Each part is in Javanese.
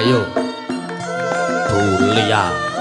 Ayo, Dulia.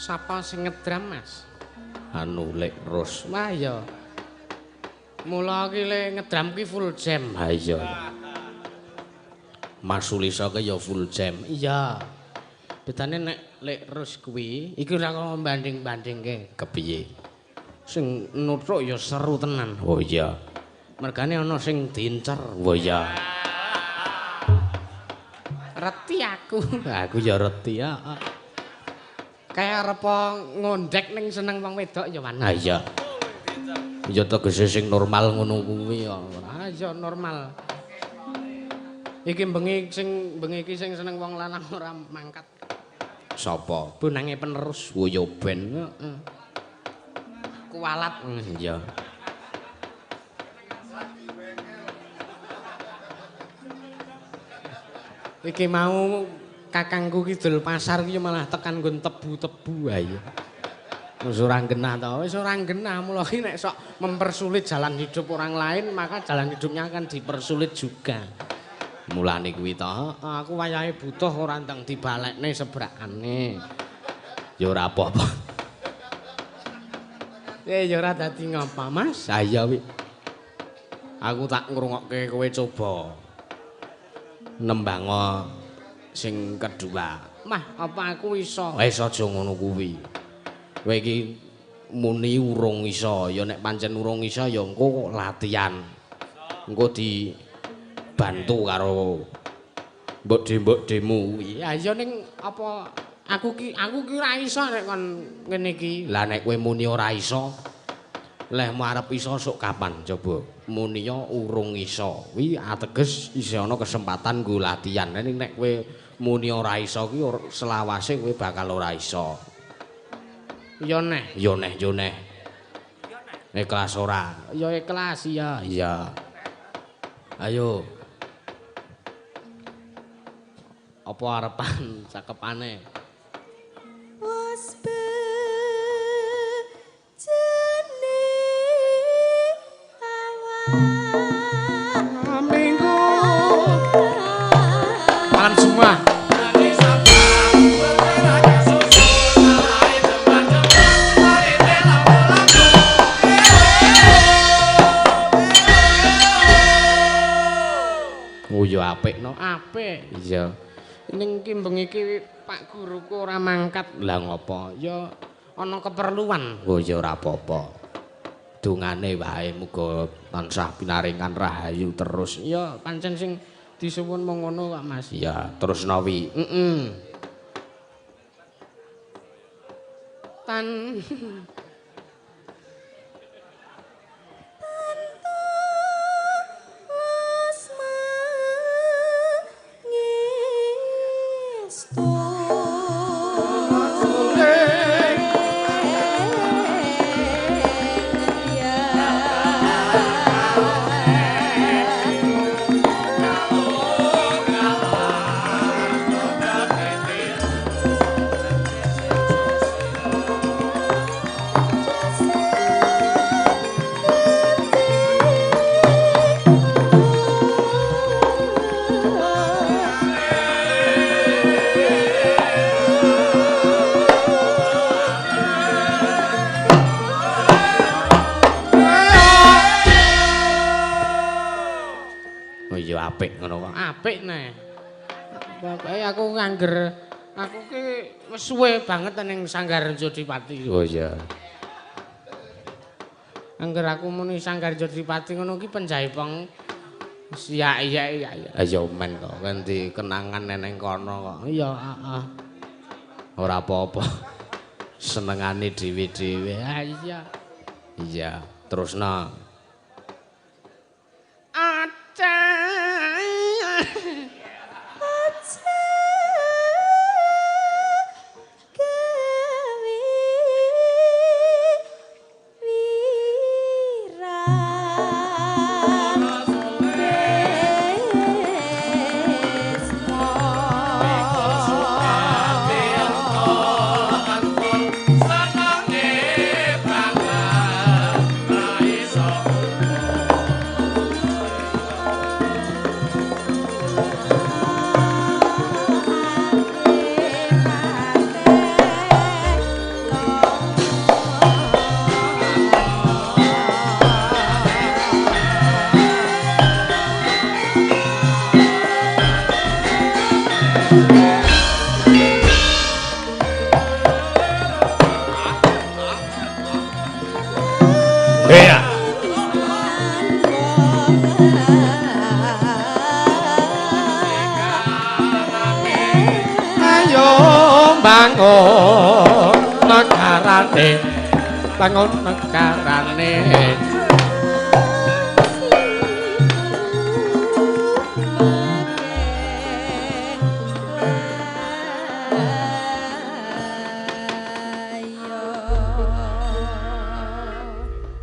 Sapa sing ngedram, Mas? Anu Lek Ros. Wah ya. Mula ki le ngedram ki full jam. Ha iya. Mas Sulisa ki ya full jam. Iya. Bedane nek lek Rus kuwi iki ora kok banding-bandingke kepiye. Sing nutruk ya seru tenan. Oh iya. Mergane ana sing diincer. Oh iya. Reti aku. Aku ya reti ya. Kayak arep ngondek ning seneng wong wedok ya wan. Ha iya. Ya tegese sing normal ngono kuwi ya. Ah ya normal. Iki bengi iki sing seneng wong lanang ora mangkat. Sapa? Bonange penerus. Oh ya ben. Heeh. Kualat. Iya. Iki mau kakangku kidul pasar ki malah tekan nggon tebu-tebu ayo. Wis ora genah to, wis ora genah mula iki nek sok mempersulit jalan hidup orang lain, maka jalan hidupnya akan dipersulit juga. Mulane kuwi to, aku wayahe butuh ora ndang dibalekne sebrakane. Ya ora apa-apa. Ya ora dadi ngapa, Mas? Ha iya wi. Aku tak ngrungokke kowe coba nembang sing kedua. Mah, apa aku iso? Wis aja ngono kuwi. Kowe iki muni urung iso, ya nek pancen urung iso ya engko latihan. Engko dibantu karo mbok demu kuwi. Ya iya ning apa aku ki ora iso nek kon ngene iki. Lah nek kowe muni ora iso, lehmu arep iso sok kapan coba? Muni ya urung iso. Kuwi ateges isih ana kesempatan nggo latihan. Nek kowe muni ora iso ki selawase kowe bakal ora iso. Ya neh. Ikhlas ora? Ya ikhlas ya. Iya. Ayo. Apa arepan cakepane? Wes bejene awak Minggu. Malam semua. Oh ya apik no, apik. Iya. Ning ki bengi iki Pak guruku ora mangkat. Lah ngopo? Ya ana keperluan. Oh ya ora apa-apa. Dongane wae muga tansah pinaringan rahayu terus. Ya pancen sing disuwun mung ngono kok Mas. Iya, terus nawi. Tan apik ngono kok. Apik neh. Pokoke aku ngangger aku ki wis suwe banget ning Sanggar Jodipati. Oh iya. Angger aku muni Sanggar Jodipati ngono ki penjaipeng iya. Ayo men kok ganti kenangan neneng kono kok. Iya, heeh. Ora apa-apa. Senengane dhewe-dhewe. Ah iya. Iya, terusna. Senenge banget ra iso oh negarane bangun negarane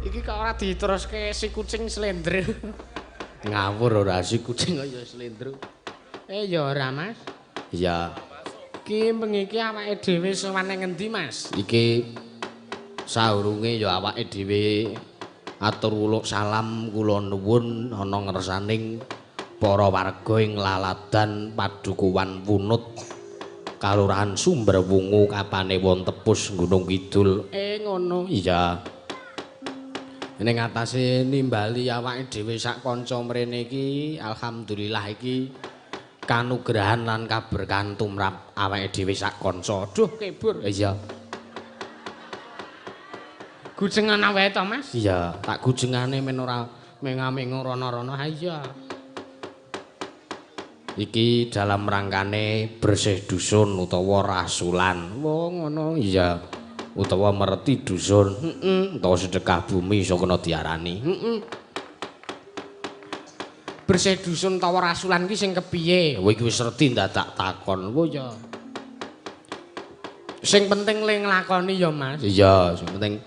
iki kok ora diteruske si kucing slendro ngawur ora si kucing kaya slendro ya ora Mas iya iki bengi iki awake dhewe sowan nang ngendi Mas iki saurunge ya awake dhewe atur uluk salam kula nuwun ana ngersaning para warga ing Laladan Padukuhan Wunut Kalurahan Sumberwungu Kapanewon Tepus Gunung Kidul ngono iya ning atase nimbali awake dhewe sak kanca mrene iki alhamdulillah iki kanugrahan lan kaberkahan tumrap awake dhewe sak kanca. Duh kebur. Iya. Gujengan wae to, Mas? Iya, tak gujengane men ora menga-mengo rono-rono. Ha iya. Iki dalam rangkane bersih dusun utawa rasulan. Wah, ngono. Iya. Utawa mereti dusun, utawa sedekah bumi iso kena diarani. Bersih dusun utawa rasulan ki sing kepiye? Kowe iki wis reti dadak takon. Oh ya. Sing penting le nglakoni ya, Mas. Iya, sing penting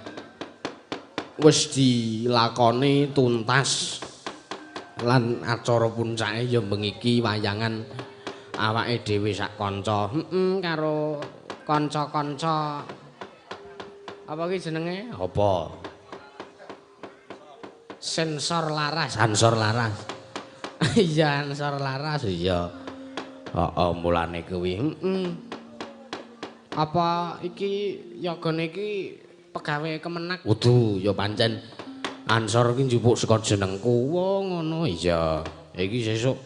wis dilakoni tuntas lan acara puncake ya bengi iki wayangan awake dhewe sak kanca. Karo kanca-kanca apa ki jenenge? Apa? Sensor laras. Sensor laras. Iya, sensor laras iya. Heeh, mulane kuwi. Apa iki yogane iki pegawe Kemenak? Kudu, ya pancen Ansor ki njupuk saka jenengku. Wah, ngono iya. Iki sesuk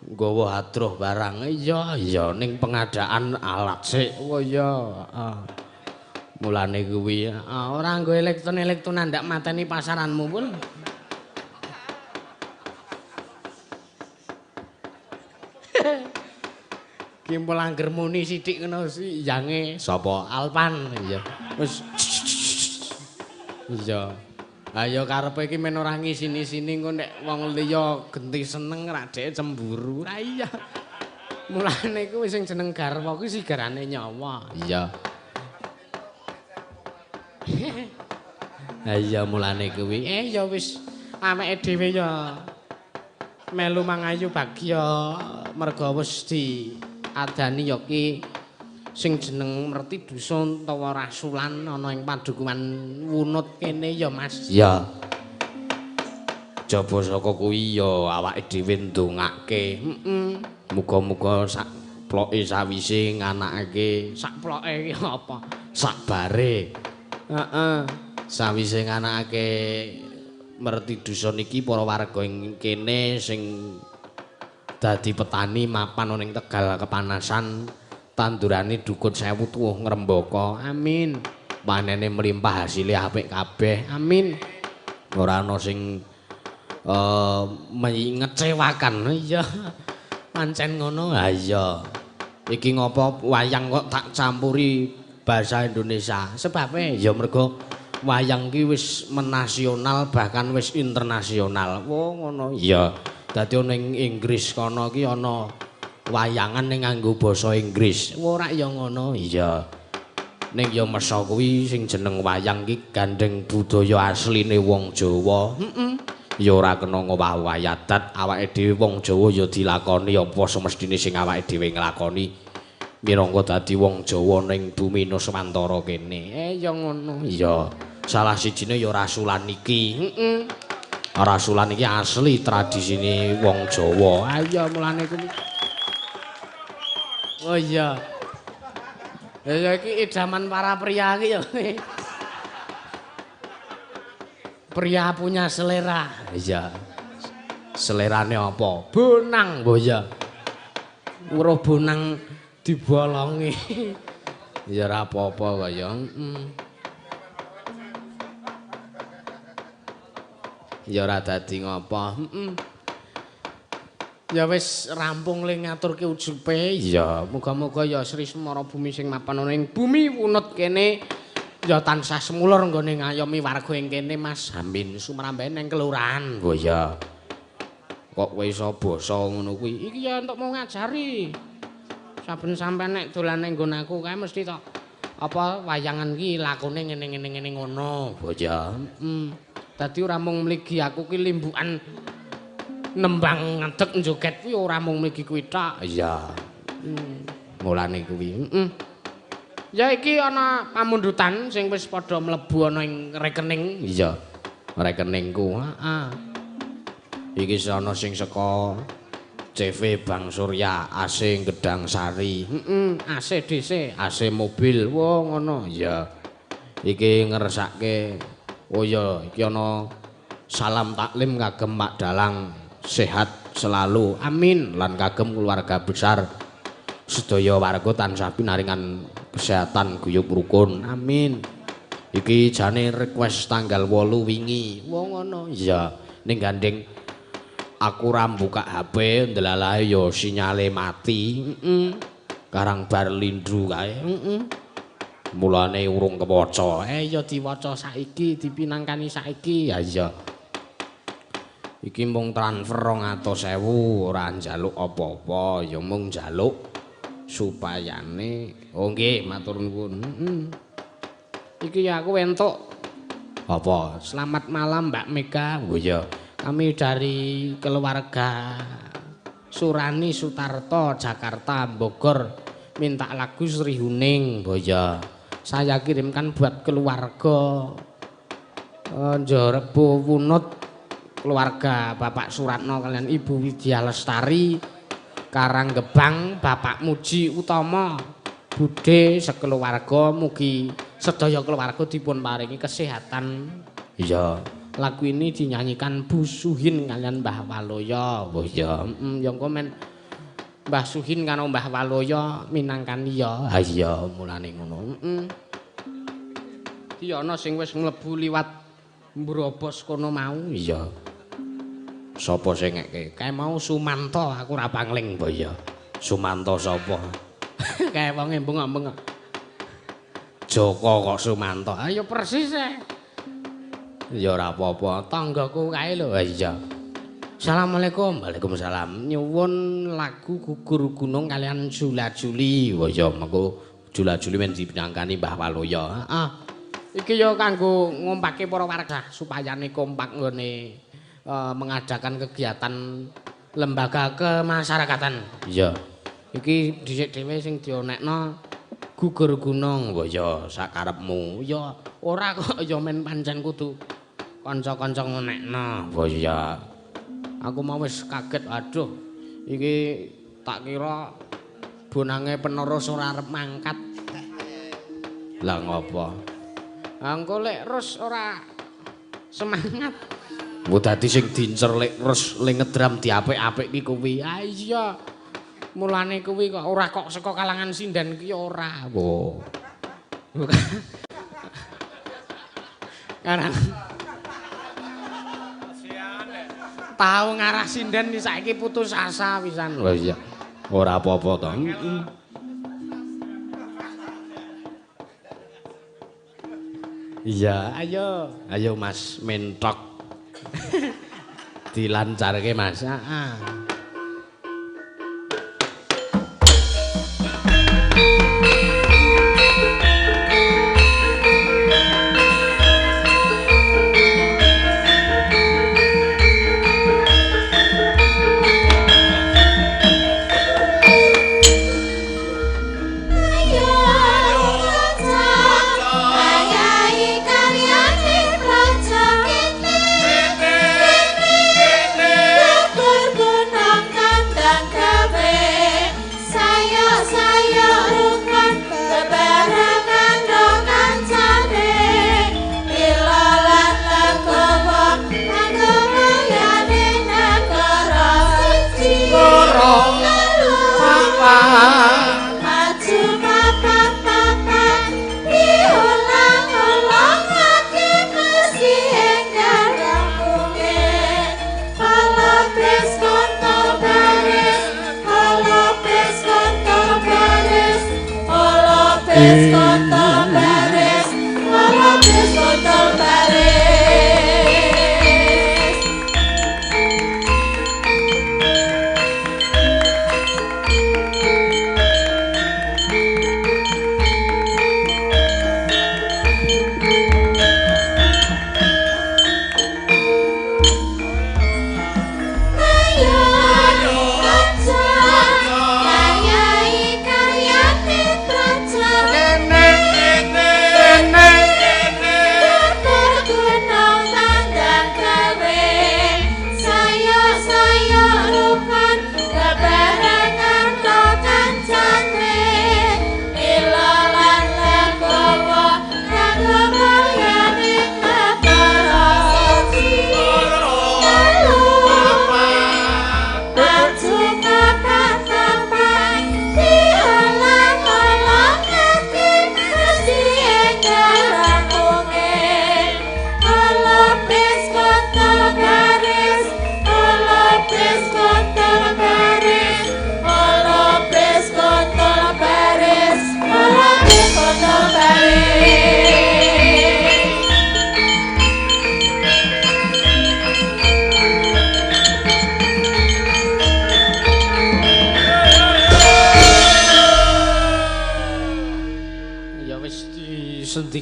nggawa hadroh barang. Iya, ning pengadaan alat sik. Oh iya, heeh. Mulane kuwi ora nggo elektron-elektronan ndak mateni pasaranmu pun. Ki mulangger muni sithik ngono si yange sapa Alpan iya. Wis iya. Ayo karepe iki men ora ngisini-sini engko nek wong liya genti seneng ra dhek cemburu. Lah iya. Mulane kuwi sing jeneng garwa kuwi sigarane nyawa. Iya. Ha iya mulane kuwi. Ya wis awake dhewe ya melu mangayu bagya merga wis diadani ya ki sing jeneng merti dusun utawa rasulan ana ing Padukuhan Wunut kene ya Mas. Iya. Jaba saka kuwi ya awake dhewe ndongake. Muga-muga sak ploke sawise nganakake sak ploke iki apa? Sak bare. Heeh. Sawise nganakake merti dusun iki para warga ing kene sing dadi petani mapan ning Tegal kepanasan tandurane dukun 1000 tuwuh ngrembaka. Amin. Panene mlimpah hasile apik kabeh. Amin. Ora ana sing ngecewakan. Iya. Pancen ngono. Ha iya. Iki ngopo wayang kok tak campuri bahasa Indonesia? Sebabe ya mergo wayang ki wis menasional bahkan wis internasional. Wah ngono. Iya. Dadi ning Inggris kono ki ana wayangan ning nganggo basa Inggris. Ora ya ngono. Iya. Ning ya mesa kuwi sing jeneng wayang ki gandeng budaya asline wong Jawa. Ya ora kena ngowah wayadat awake dhewe wong Jawa ya dilakoni apa semestine sing awake dhewe nglakoni. Minangka dadi wong Jawa ning bumi Nuswantara kene. Ya ngono. Iya. Salah sijine ya rasulan iki. Rasulan iki asli tradisine wong Jawa. Ayo mulane kuwi. Oh iya. Ya iki idaman para pria iki ya. Pria punya selera. Iya. Selerane apa? Bonang, mbah ya. Weruh bonang dibolongi. Ya ora apa-apa kaya. Ya ora dadi ngopo. Ya wis rampung le ngaturke ujupe. Ya, muga-muga ya Sri Semara Bumi sing mapan ana ing bumi wunut kene ya tansah semulur nggone ngayomi warga ing kene Mas. Amin. Sumrambahe ning kelurahan. Oh ya. Kok kowe iso basa ngono kuwi? Iki ya entuk mau ngajari. Saben sampean nek dolan ning nggon aku kae mesti tok apa wayangan ki lakune ngene ngono. Oh ya. Dadi ora mung mligi aku ki limbukan nembang ngadeg njoget kuwi ora mung mligi kuwi tok. Iya. Mulane kuwi. Ya iki ana pamundutan sing wis padha mlebu ana ing rekening. Iya. Rekeningku. Heeh. Iki ana sing saka CV Bang Surya, AC Gedang Sari. AC DC, AC mobil. Wah, ngono. Iya. Iki ngersake. Oh ya, iki ana salam taklim kagem Mak Dalang. Sehat selalu, amin. Lan kagem keluarga besar sedaya warga tansah pinaringan kesehatan guyub rukun, amin. Iki jane request tanggal 8 wingi. Wong ngono. Iya, ning gandeng aku ra buka HP ndelalahe ya sinyale mati. Karang bar lindru kae. Mulane urung kewaca. Ya diwaca saiki, dipinangkani saiki. Ya iya. Iki mung transfer 200.000 ora njaluk apa-apa, ya mung njaluk supayane. Oh nggih, matur nuwun. Iki aku entuk apa? Selamat malam Mbak Mega. Oh ya, kami dari keluarga Surani Sutarto, Jakarta, Bogor, minta lagu Sri Huning. Oh ya, saya kirimkan buat keluarga Njorebo Wunut, keluarga Bapak Suratno kalian Ibu Widya Lestari, Karanggebang, Bapak Muji Utomo, Bude sekeluarga, mugi sedaya keluarga dipun paringi kesehatan. Iya, lagu ini dinyanyikan Bu Suhin kalian Mbah Waloyo. Oh iya, yang komen Mbah Suhin karo Mbah Waloyo minangkan iya. Ha iya, mulane ngono. Iki ana sing wis mlebu liwat mbrobos kono mau. Iya. Sapa sing ngeke? Kae mau Sumanto, aku ora pangling mbok ya. Sumanto sapa? Kae wong embung-embung. Joko kok Sumanto. Ayo persis e. Ya ora apa-apa, tanggaku kae lho. Iya. Assalamualaikum. Waalaikumsalam. Nyuwun lagu Gugur Gunung kalian Jula Juli. Oh ya, mengko Jula Juli men dipinangkani Mbah Waloyo. Heeh. Iki ya kanggo ngompake para warga supayane kompak nggone mengadakan kegiatan lembaga kemasyarakatan. Iya. Iki dhisik dhewe sing dionekno Gugur Gunung. Oh ya, sakarepmu. Ya ora kok ya men pancen kudu kanca-kanca ngonekno. Oh iya. Aku mau wis kaget, aduh. Iki tak kira bonange penerus ora arep mangkat. Lah ngopo? Engko lek terus ora semangat. Wo dadi sing dincer lek terus le ngedram diapik-apik ki kuwi. Ah iya. Mulane kuwi kok ora kok saka kalangan sinden ki ora. Wo. Karena tahu ngarah sinden saiki putus asa pisan. Oh iya. Ora apa-apa to. Iya, ayo. Ayo Mas mentok. Dilancarke Mas. Heeh. Guna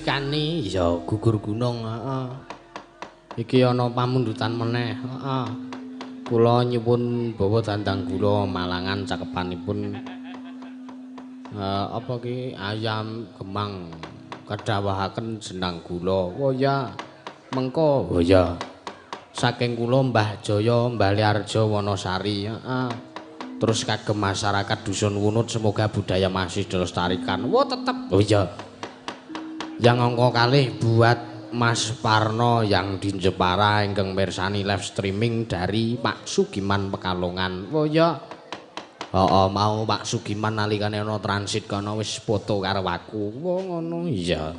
Cikani ya gugur gunung, heeh. Iki ana pamundutan meneh, heeh. Kula nyuwun bawa dandang gula Malangan cakepanipun apa ki ayam gemang kedawahaken jenang gula. Oh ya, mengko. Oh ya. Saking kula Mbah Jaya, Mbah Liarjo Wonosari, heeh. Terus kagem masyarakat Dusun Wunut semoga budaya masih dilestarikan. Wah, tetep. Oh iya. Yang angka kalih buat Mas Parno yang di Jepara ingkang mirsani live streaming dari Pak Sugiman Pekalongan. Oh iya. Mau Pak Sugiman nalikane ana transit kono wis foto karo aku. Oh ngono iya.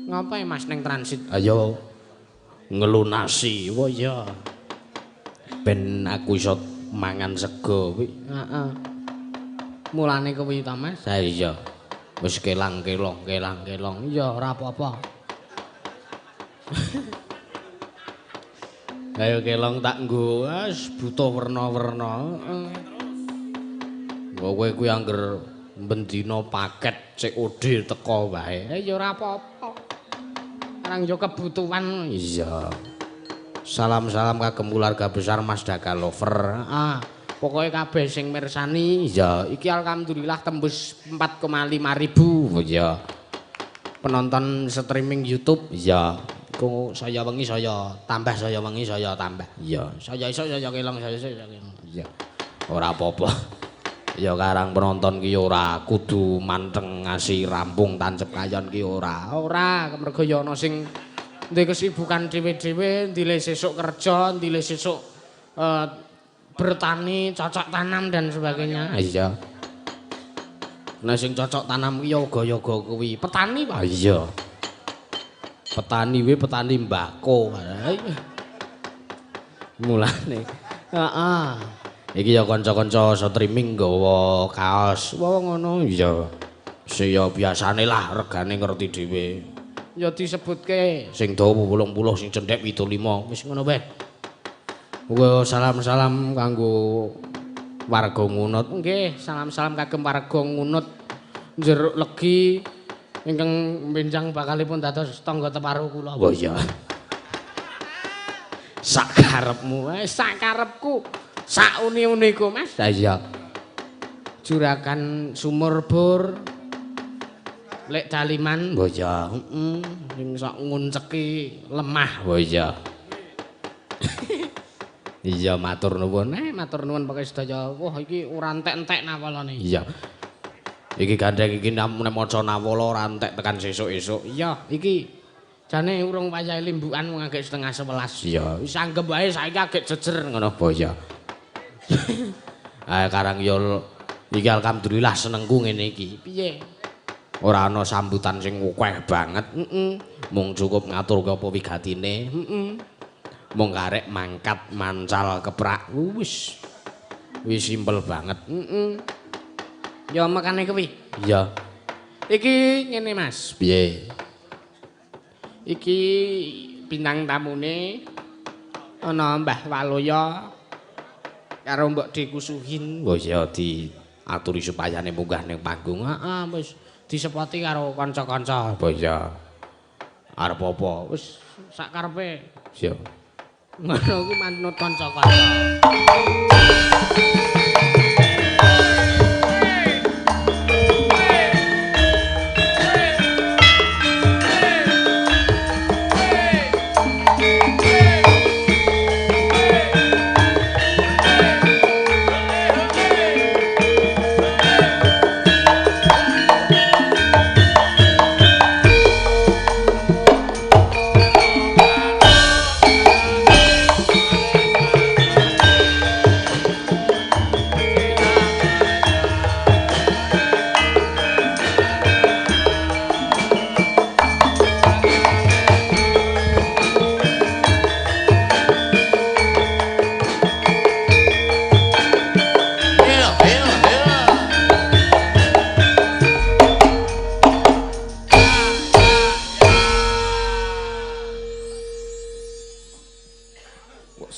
Ngapain Mas neng transit? Ayo ngelunasi. Oh iya. Ben aku iso mangan sego kuwi. Heeh. Mulane kuwi ta Mas? Ha iya. Wis kelang-kelong. Iya ora apa-apa. Ayo kelong tak nggo wis butuh werna-werna. Heeh. Kowe kuwi angger bendina paket COD teko wae. Ya ora apa-apa. Arang yo kebutuhan. Iya. Salam-salam kagem keluarga besar Mas Daka Lover. Pokoke kabeh sing mirsani ya iki alhamdulillah tembus 4,5 ribu. Ya. Penonton streaming YouTube ya. Kok saya wengi saya tambah saya wengi saya tambah. Iya, saya iso saya kelong saya iso saya kelong. Iya. Ora apa-apa. Ya karang penonton ki ora kudu manteng ngasih rampung tancep kayon ki ora. Ora, mergo ya ana sing duwe kesibukan dhewe-dhewe, ndile sesuk kerja, ndile sesuk bertani, cocok tanam dan sebagainya. Iya. Nah sing cocok tanam ki yoga-yoga kuwi. Petani, Pak. Iya. Petani kuwi petani mbako. Mulane. Heeh. Iki ya kanca-kanca streaming nggawa kaos. Wah ngono iya. Ya biasane lah regane ngerti dhewe. Ya disebutke sing dawa 80 sing cendhek 75 wis ngono wae. Uga salam-salam kanggo warga Ngunut. Nggih, salam-salam kagem warga Ngunut Jeruk Legi ingkang benjang bakalipun dados tangga teparuh kula. Oh iya. Sak karepmu wae, sak karepku. Sak uni-uniku Mas. Ha iya. Juragan Sumur Bor. Lek Daliman. Oh iya, heeh. Sing sak ngunceki lemah. Oh iya. Iya matur nuwun. Matur nuwun pokoke sedaya. Wah iki ora entek-entek nawalane. Iya. Iki gandeng iki nek maca nawala ora entek tekan sesuk-esuk. Iya, iki jane urung wayahe limbukan mung agek 10:30. Iya, wis anggap wae saiki agek jejer ngono. Oh iya. Karang yo iki alhamdulillah senengku ngene iki. Piye? Ora ana sambutan sing akeh banget. Mung cukup ngatur apa wigatine. Mung karek mangkat mancal keprak. Wis simpel banget. Ya makane kuwi. Iya. Iki ngene Mas. Piye? Iki bintang tamune ana Mbah Waloya karo Mbok Dikusuhin. Oh iya diaturi supayane munggah ning panggung. Heeh wis disepoti karo kanca-kanca. Oh iya. Arep apa? Wis sak karepe. Iya. Ngono kuwi manut kanca-kanca.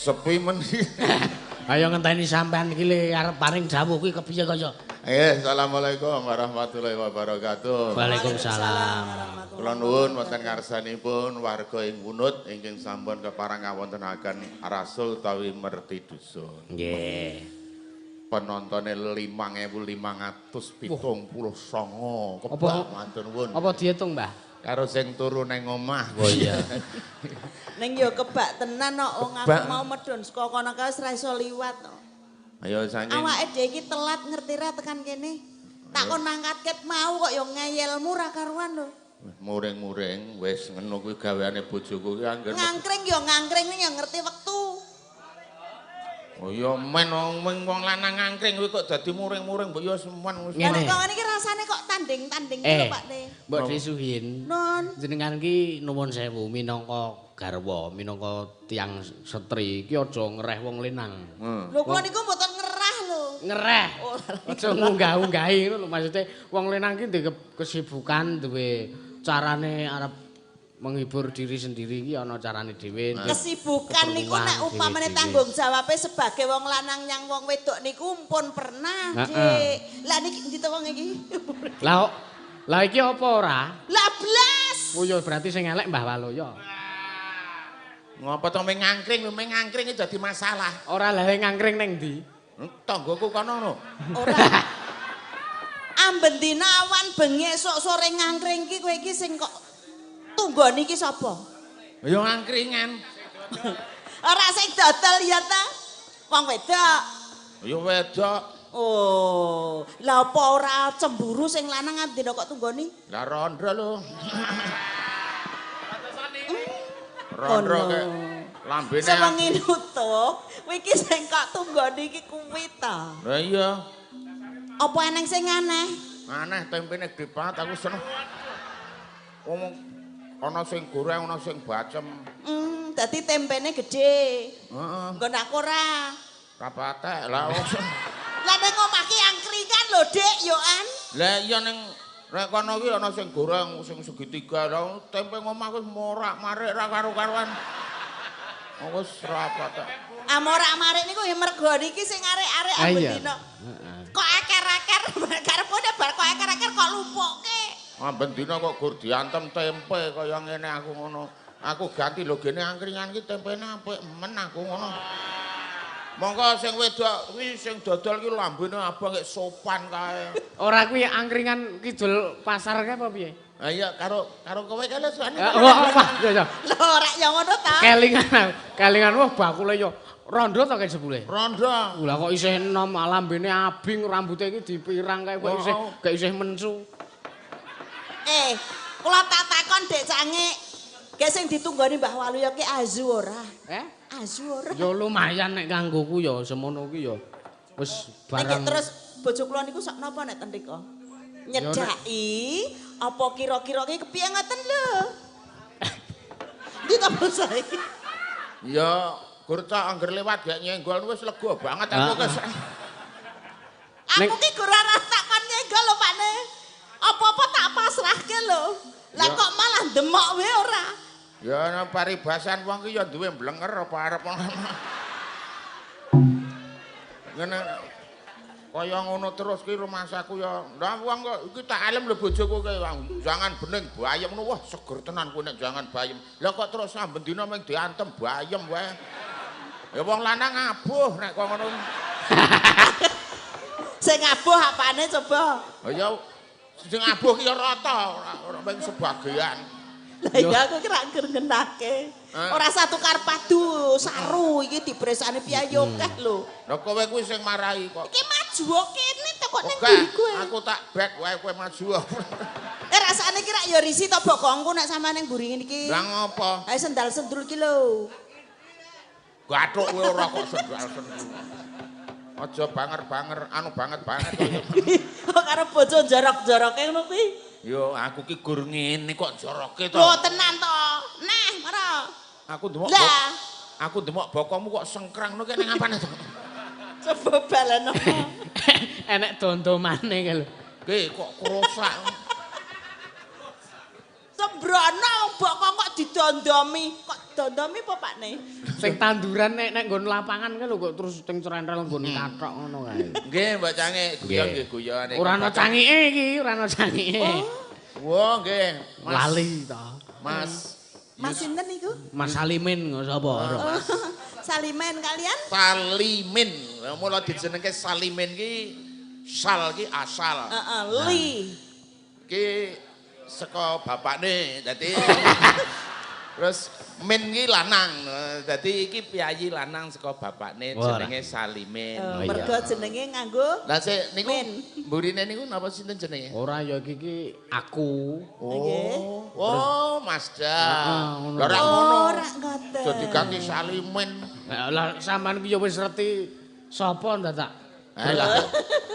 Sepi men. Ayo ngenteni sampean iki le arep paring dawuh kuwi kepiye kaya? Assalamualaikum warahmatullahi wabarakatuh. Waalaikumsalam. Kula nuwun wonten ngarsanipun warga ing Wunut ingkang sampun keparang ngawontenaken Rasul utawi merti dusun. Nggih. Penontone 5.579. Apa matur nuwun. Apa diitung, Mbah? Karo sing turu ning omah. Oh iya. Ning yo kebak tenan kok wong aku mau medhun saka kono kae wis ra iso liwat kok. Ayo saking. Awake dhewe iki telat ngerti ra tekan kene. Tak kon mangkat ket mau kok yo ngeyelmu ra karuan lho. Muring-muring wis ngono kuwi gaweane bojoku ki angger. Ngangkring yo ngangkring yo ngerti wektu. Oh iya men wong lanang ngangkring kuwi kok dadi muring-muring mbok yo semen wis. Lah nek kok ngene iki rasane kok tanding-tanding lho Pak De. Mbok Disuhin. Non. Jenengan ki nuwun sewu minangka garwa, minangka tiyang setri ki aja ngereh wong lenang. Lho kula niku mboten ngerah lho. Ngereh. Aja ngunggah-unggahi ngono lho maksude wong lenang ki duwe kesibukan, duwe carane arep menghibur diri sendiri ki ana carane dhewe. Kesibukan niku nek upamane tanggung jawabe sebagai wong lanang nyang wong wedok niku pun pernah, Dik. Lah niki ndi to wong iki? Lah iki apa ora? Lah blas. Oh ya berarti sing elek Mbah Waloyo. Ngapa to meng ngangkring iki dadi masalah. Ora lha ngangkring ning ndi? Tanggoku kono no. Ora. Amben dina awan bengi esuk sore ngangkring ki kowe iki sing kok tunggon iki sapa? Ya ngangkringan. Ora sing dodol ya ta? Wong wedok. Ya wedok. Oh, lah apa ora cemburu sing lanang amdina kok tunggoni? Lah rondo lho. Rondo ke lambene. Sewengi nutup, kowe iki sing kok tunggoni iki kuwi ta. Lah iya. Apa eneng sing aneh? Aneh tempene gede banget aku seneng. Ngomong ana sing goreng, ana sing bacem. Dadi tempene gede. Heeh. Nggon aku ora. Kapatek lah. Lah ning omah ki angkringan lho, Dik, yo an. Lah iya ning rek kono ki ana sing goreng, sing segitiga. Lah tempe ngomah wis morak-marik ra karo-karuan. Wis ra patek. Morak-marik niku ya mergo niki sing arek-arek ambendina. Kok eker-eker karepune bar kok eker-eker kok lumpukke. Ambendina kok gur diantem tempe kaya ngene aku ngono. Aku ganti lho gene angkringan ki tempene apik men aku ngono. Monggo sing wedok kuwi sing dodol ki lambene abang kek sopan kae. Ora kuwi angkringan kidul pasar kae apa piye? Ha iya karo kowe kale sane. Oh, ya. Lho ora ya ngono ta. Kelingan wah bakule yo rondo to kek jebule. Rondo. Lah kok isih enom lambene abing rambute iki dipirang kae kok isih mensu. Kula tak takon Dek Cangik. Ki sing ditunggoni Mbah Waluyo ki azu ora? Azu ora. Ya lumayan nek kanggoku ya semono ki ya wis barang. Terus bojo kula niku sak napa nek ten mriko? Nyedaki apa kira-kira ki kepiye ngoten lho? Ndi ta basa iki? Ya Gurca angger lewat gak nyenggol wis lega banget aku kes. Aku ki ora takon nyenggol lho Pakne. Apa-apa tak pasrahke lho. Lah kok malah demok wae ora? Ya ana paribasan wong ki ya duwe blenger apa arep ngono. Ngene kaya ngono terus ki rumasaku ya. Lah wong kok iki tak alem lho bojoku ki jangan bening bayem ngono wah seger tenan kowe nek jangan bayem. Lah kok terus samben dina mung diantem bayem wae. Ya wong lanang abuh nek kok ngono. Sing abuh apane coba? Ya sing abuh ki ya rata ora mung sebagian. Lah iya aku kira ngenake. Ora satu kar padu saru iki dibresani piyayo keh lho. Lah kowe kuwi sing marahi kok. Iki maju kene to kok ning kowe. Aku tak back wae kowe maju. Rasane kira ya risi to bokongku nek sampean ning mburi ngene iki. Lah ngopo? Ae sendal-sendul ki lho. Gathuk kowe ora kok sendal-sendul. Aja banger-banger, anu banget-banget kaya. Kok karo bojo jorok-joroke ngono kuwi? Yo aku ki gur ngene kok joroke to. Lho tenan to. Nah, mara. Aku ndemok. Lah, aku ndemok bokomu kok sengkrang ngono ki ning apane to? Coba baleno. Enek dondomane ki lho. Ki kok krosak. Sembrono bokong kok didondomi. Kok dondomi apa Pakne? Sing tanduran nek nggon lapangan ki lho kok terus teng cerentel nggon kathok ngono kae. Nggih, Mbak Cangik, guyon nggih guyon. Ora ana cangike iki, ora ana cangike. Wah, nggih. Lali ta. Mas Mas sinten niku? Mas Salimin sapa? Salimen kalian? Salimin. Mula dijenengke Salimin ki sal ki asal. Heeh, li. Ki saka bapakne dadi terus min ki lanang. Dadi iki piyayi lanang saka bapakne jenenge Salimin. Mergo jenenge nganggo Lah sik niku Min. mburine niku napa sinten jenenge? Ora ya iki aku. Oh, Masda. ngono. Lah ora ngono. Ora ngoten. Dadi ganti Salimin. Lah sampean ki ya wis ngerti sapa ndak? Lah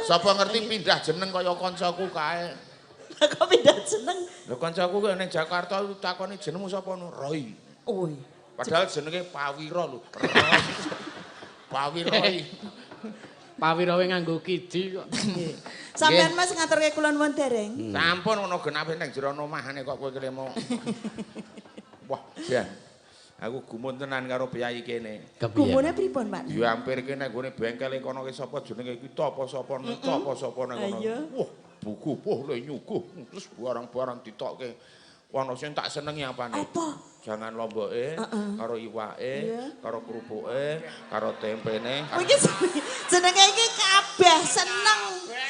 sapa ngerti pindah jeneng kaya kancaku kae. Kok pindah jeneng? Lho kancaku ki ning Jakarta takoni jenengmu sapa no? Roy. Oi. Padahal jenenge Pawira lho. Pawira. Pawirawe nganggo kidi kok. Sampeyan Mas ngaturke kula nuwun dereng. Sampun ono genape ning jero omahane kok kowe kelemo. Wah, Jan. Aku gumun tenan karo piyai kene. Gumune pripun, Pak? Ya hampir kene nggone bengkel kono ki sapa jenenge ki apa sapa nang kono. Wah, buku le nyuguh terus barang-barang ditokke. Ono sing tak senengi apane? Apa? Jangan lomboke, karo iwake, karo krupuke, karo tempene. Oh iki jenenge iki kabeh seneng.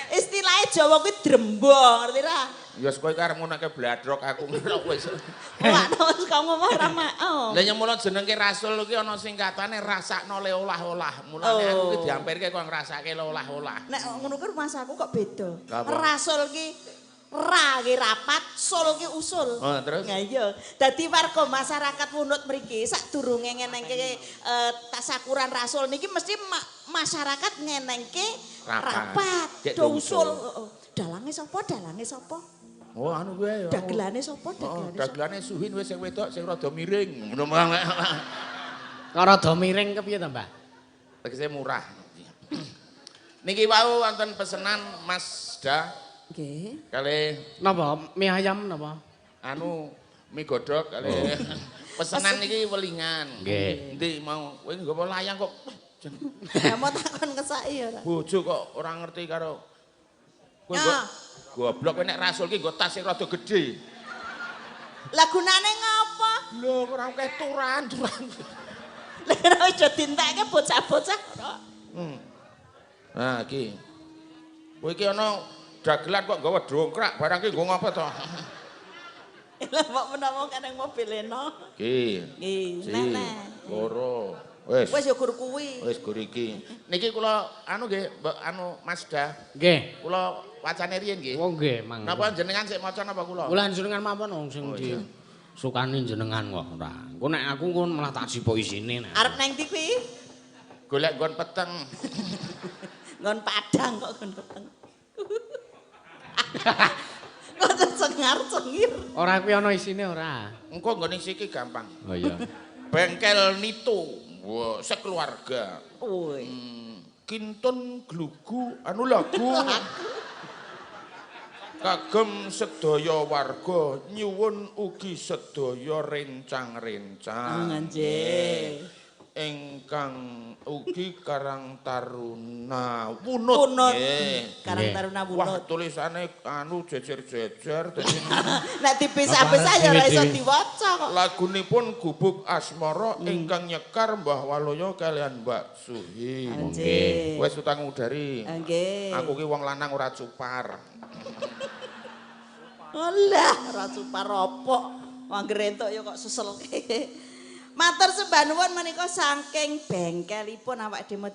Istilahe Jawa kuwi drembo, ngerti ra? Ya kowe karep ngunake bladrok aku ngono wis. Ora wis kok ngomong ora mau. Lah nyemula jenenge rasul iki ana singkatane rasakno le olah-olah. Mulane aku ki diampirke kok ngrasake le olah-olah. Nek ngono kuwi masaku kok beda. Apa? Rasul ki ra ki rapat, sul ki usul. Oh, terus? Nah iya. Dadi warga masyarakat Wunut mriki sadurunge ngenengke tasakuran rasul niki mesti masyarakat ngenengke rapat. Do usul. Dalange sapa? Dalange sapa? Oh anu kuwi ya. Dagelane sapa? Dagelane sapa? Dagelane suhin wis sing wedok sing rada miring. Ngono mah. Kok rada miring kepiye to, Mbah? Tegese murah. Niki wau wonten pesenan Mas Da. Nggih. Kali Napa? Mie ayam napa? anu mie godhog kali pesenan niki welingan. Nggih. Endi mau kowe nggawa layang kok Ya mau takon kesaki ora. bojo kok ora ngerti karo kowe Ya. goblok kowe nek rasul ki nggo tas sing rada gedhe. Lah gunane ngapa? Lho ora akeh turan. Lah aja dintekke bocah-bocah. Nah iki. Kowe iki ana dagelan kok nggawa dongkrak barang ki nggo ngapa to? Lah kok menawa kaneng mobil eno. Iki. Nggih, Si, nenek. loro. Wis. Wis ya gur kuwi. Wis gur iki. Niki kula anu nggih, Mbak anu Mas Da. Nggih. Kula wacane riyen nggih. Oh nggih, Mang. Napa jenengan sik maca napa kula? Kula jenengan mawon wong sing di sukani jenengan kok ora. Engko nek aku kon malah tak sipuk isine nek. Arep nang ndi kuwi? Golek nggon peteng. Nggon Padang kok nggon peteng. Kok cengar-cengir. Ora kuwi ana isine ora. Engko nggone siki gampang. Oh iya. Bengkel Nito. Wah, sekeluarga. Woi. Kinten glugu anu lagu. Kagem sedaya warga nyuwun ugi sedaya rencang-rencang. Nggih. Ingkang ugi Karang Taruna Wunut nggih. Karang Taruna Wah, Wunut. tulisane anu jejer-jejer dadi Nek dipisah-pisah ya ora iso diwaca kok. lagunipun Gubuk Asmara ingkang nyekar Mbah Waloyo kalian Mbak Suhi. Nggih. Wis utang udari. Nggih. Aku ki wong lanang ora cupar. Alah, ora supar apa. Anggere entuk ya kok seselke. Matur sembah nuwun menika saking bengkelipun awak dhewe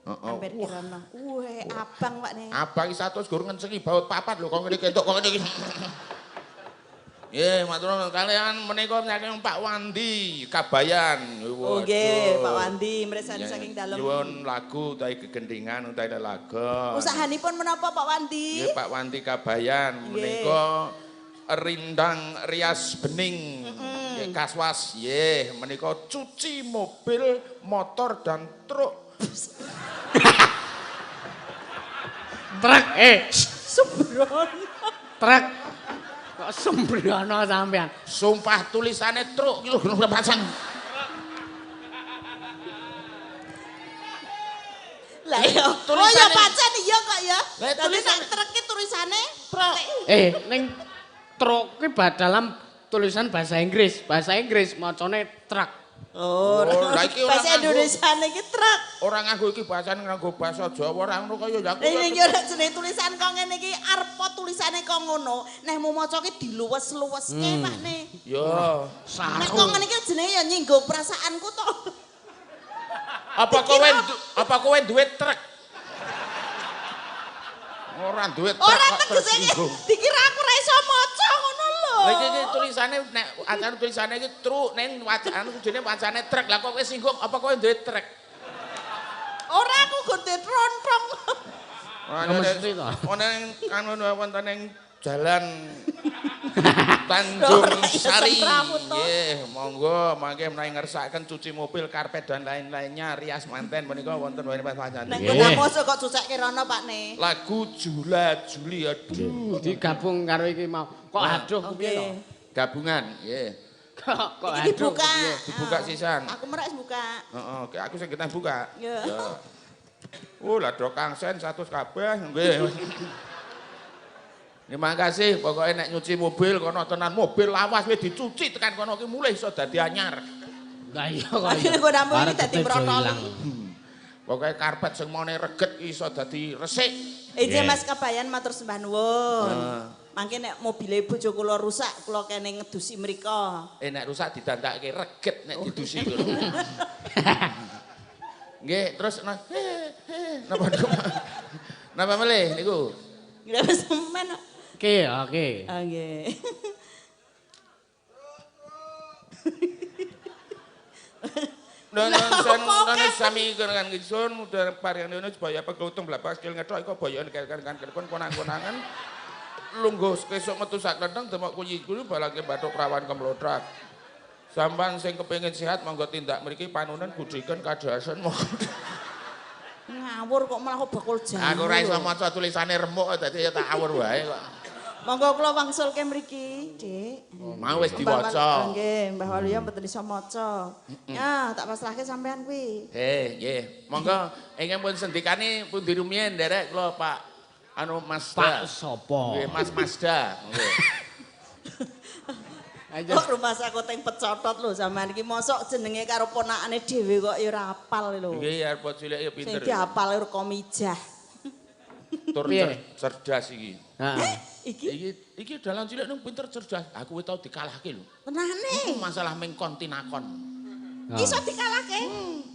hampir kirana. Weh, abang Pak ne. Abang iki 100 gur ngencengi baut papat lho kok ngene iki entuk kok ngene iki. Nggih, matur nuwun kalian menika saking Pak Wandi Kabayan. Oh nggih, Pak Wandi mresani saking dalem. Nyuwun lagu utawi gegendingan utawi laga. Usahanipun menapa Pak Wandi? Nggih, Pak Wandi Kabayan menika rindang rias bening. Nggih, kaswas nggih, menika cuci mobil, motor dan truk. Truk Sembrono. truk kok sembrono sampean. Sumpah tulisane truk iki lho lepasan. Lah ya, oh ya pancen iya kok ya. Dadi nek truk ki tulisane truk. Ning truk ki dalam tulisan bahasa Inggris macane truk. Oh, lah iki bahasa Indonesia iki truk. Ora nganggo iki bahasane nganggo bahasa Jawa ora ngono kaya ya. Ini yo nek jenenge tulisan kok ngene iki arep tulisane kok ngono, nek mau maca ki diluwes-luweske Pak ne. Yo, Nek kok ngene iki jenenge ya nyinggung perasaanku to. Apa kowe duwe truk? Ora duwe truk. Ora tegese dikira aku ora iso maca ngono lho. Lah iki tulisane nek acan tulisane iki truk ning wacane kudune wacane truk. Lah kok kowe singgung apa kowe duwe truk? Ora aku gede trontong. Mesti to. Ana kan wonten ing jalan Tanjung Sari. Nggih, monggo mangke menawi ngersakaken cuci mobil, karpet dan lain-lainnya rias manten menika wonten pancen. Nek kok mosok kok cucekke rono Pak ne. Lagu Jula Juli aduh Digabung karo iki mau. Kok aduh piye to? Gabungan, nggih. Kok Iki aduh. dibuka. Dibuka sisan. Aku merek buka. Heeh, aku sing kita buka. Ya. Lah do kangsen 100 kabeh nggih. Terima kasih, pokoknya nek nyuci mobil kono tenan mobil lawas wis dicuci tekan kono ki mulih iso dadi anyar. Lah iya kok. Akhire kok namung iki dadi mrotol. Pokoknya karpet sing mone reget iso dadi resik. Iki Mas Kabayan matur sembah nuwun. Mangke nek mobile bojo kula rusak, kula kene ngedusi mriko. Nek rusak didandake reget nek didusi ngono. Nggih, terus napa melih niku? Nggih wis men. Oke. Ah nggih. Nana sami kan gisun udah parian ini supaya pegautung belapa skill ngedok iko boyon kan konang-konangan lungguh kesok metu sak lendang demak kunyi kuyu balake batuk rawan kemlodrak sampan sing kepengin sehat monggo tindak mriki panunan budiken kadasan monggo ngawur kok malah bakul jamu. aku ora iso maca tulisane remuk dadi ya tak awur wae kok. Monggo kula wangsulke mriki, Dik. Mau wis diwaca. Nggih, Mbah Waluya mboten iso maca. Ya, tak pasrahke sampean kuwi. Nggih. Monggo ingkang pun sendikane pundi rumiyin nderek kula Pak anu Masda. Pak sapa? Nggih, Mas Masda. Nggih. Kok rumah sakoteng pecotot lho sampean iki mosok jenenge karo ponakane dhewe kok ya ora apal lho. Nggih, arep cilik ya pinter. Sing diapal Komijah. Tur cerdas iki. Heeh. Iki dalan cilik nang pinter cerdas. Aku wis tau dikalahke lho. Tenane. Masalah mengkon tinakon. Iso dikalahke.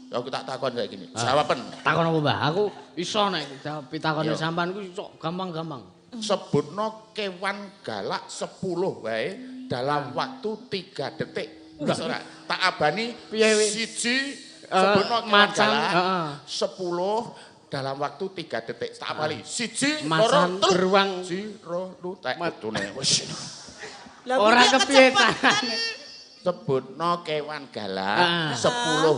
Ya aku tak takon saiki iki. Jawaben. Takon apa, Mbah? Aku iso nek pitakone sampean ku iso gampang-gampang. Sebutno kewan galak 10 wae dalam waktu 3 detik. Wis ora? Tak abani siji sebutno kewan galak 10 dalam waktu 3 detik. Tak bali. Siji, loro, telu. Beruang. Siro, lu, tek, metune. Ora kepiye Sebutno kewan galak 10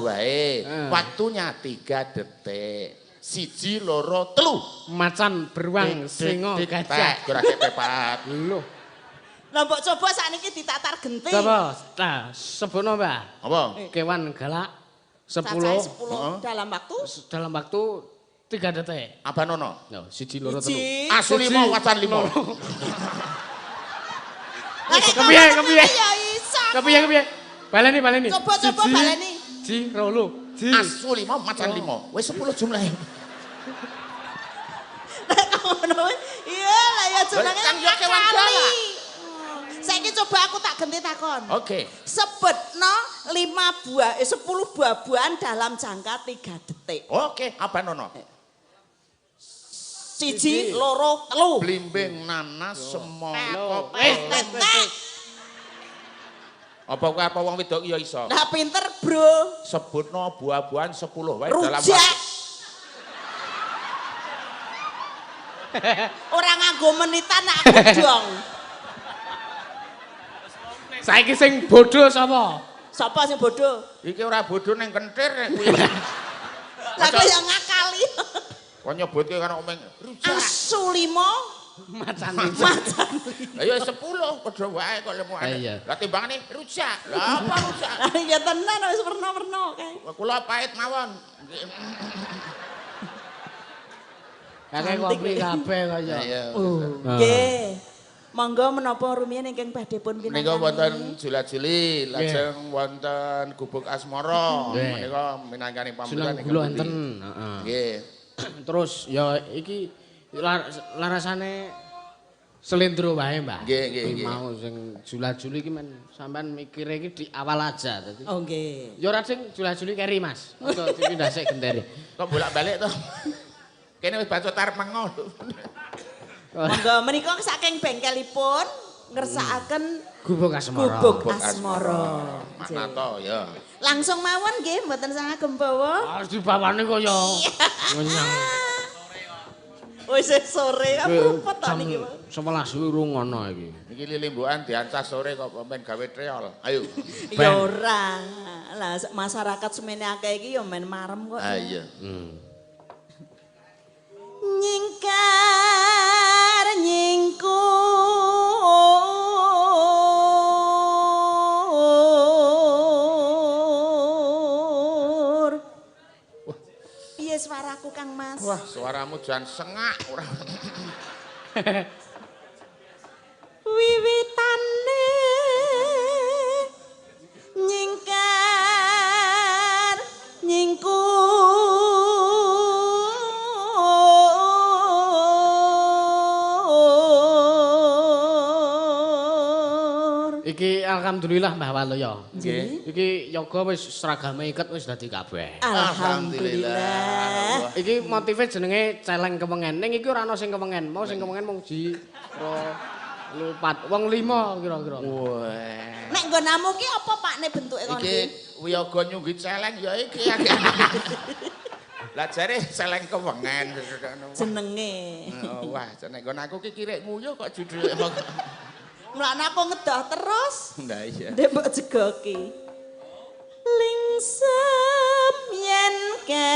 wae. Waktunya 3 detik. Siji, loro, telu. Macan, beruang, singa, gajah. Kira kepepat. Lho. Lah mbok coba sakniki ditatar genti. Coba, nah, sebutno, Mbah. Apa? Kewan galak 10 dalam waktu 3 detik. Apa nono? Yo, siji loro telu. Asu 5 wacan 5. Kepiye? Ya iso. Kepiye? Baleni. Coba baleni. Ji, rolu. Ji. Asu 5 macan 5. Wis 10 jumlahe. Iya lah ya jenenge kan yo kewan galak. Saiki coba aku tak ganti takon. Oke. Sebutno 10 buah-buahan dalam jangka 3 detik. Oke, apa nono? Siji, loro, telu. Blimbing, nanas, semangka, Tetek. Apa kowe apa wong wedok ya iso? Nah pinter, Bro. Sebutno buah-buahan 10 wae dalam Rujak. Ora nganggo menitan nak gedong. Saiki sing bodho sapa? Sapa sing bodoh? Iki ora bodho ning kentir nek kuwi. Lah kok yang ngakali. Kok nyebutke kan omeng rujak. Asu 5 Macan. Lah ya 10 padha wae kok lemu ane. Lah timbangane rujak. Lah apa rujak? Ya tenan wis werna-werna kae. Kula pahit mawon. Kakek kopi kabeh kaya. Iya. Nggih. Monggo menapa rumiyin ingkang badhe pun pinangangi. Menika wonten Jula-juli, lajeng wonten Gubuk Asmara. Menika minangkani pambutan ingkang kula enten, heeh. Nggih. Terus ya iki larasane Selendro wae, Mbah. Nggih. Mau sing Jula-juli iki men sampean mikire iki di awal aja dadi. Oh nggih. Ya ora sing Jula-juli keri, Mas. Aja dipindah sik gendere. Kok bolak-balik to? Kene wis bacot arep mengo. Monggo menika saking bengkelipun ngersakaken Gubuk Asmara. Gubuk Asmara. Makna to ya. Langsung mawon nggih mboten sangagem bawa. Harus dibawane kaya ngenyang. Wis sore apa to niki. 11 urung ngono iki. Iki lilimbukan diancas sore kok pemain gawe treol. Ayo. Ya ora. Lah masyarakat semene akeh iki ya men marem kok. Ah iya. Nyingkar nyingkur. Piye suaraku Kang Mas? Wah, suaramu jan sengak ora. Wiwitane nyingkar nyingkur. Iki alhamdulillah Mbah Waluya. Nggih. Iki yoga wis seragame iket wis dadi kabeh. Alhamdulillah. Iki motive jenenge celeng kewengen. Ning iki ora ana sing kewengen. Mau sing kewengen mung ji, lupat. Wong 5 kira-kira. Wah. Nek nggonamu ki apa Pakne bentuke ngono? Iki wiyaga nyunggi celeng ya iki. Lah jare celeng kewengen. Jenenge. Wah, nek nggon aku ki kirek nguyuh kok judule. Mulane aku ngedah terus. Nah iya. Ndek mbok jegoki. Lingsem yen ke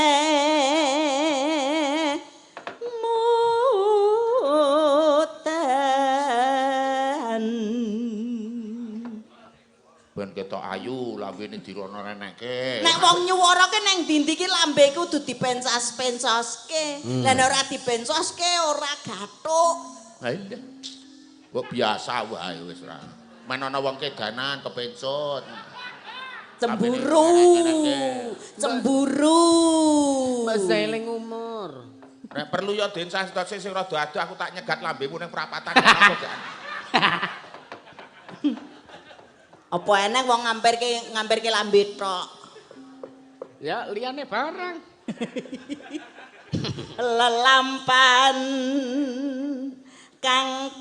mutan. Ben ketok ayu lambene dirono renekke. Nek wong nyuwarake nang ndi-ndi ki lambe kudu dipencas-pencaske. Lah nek ora dipencaske ora gathuk. Ha iya. Kok biasa wae wis ora. Men ana wong kedanan kepencut. Cemburu. Cemburu. Masaling umur. Nek perlu ya den sasih sing rada adoh aku tak nyegat lambemu ning prapatan. Apa eneng wong ngampirke lambe tok. Ya liyane barang. Lelampan kang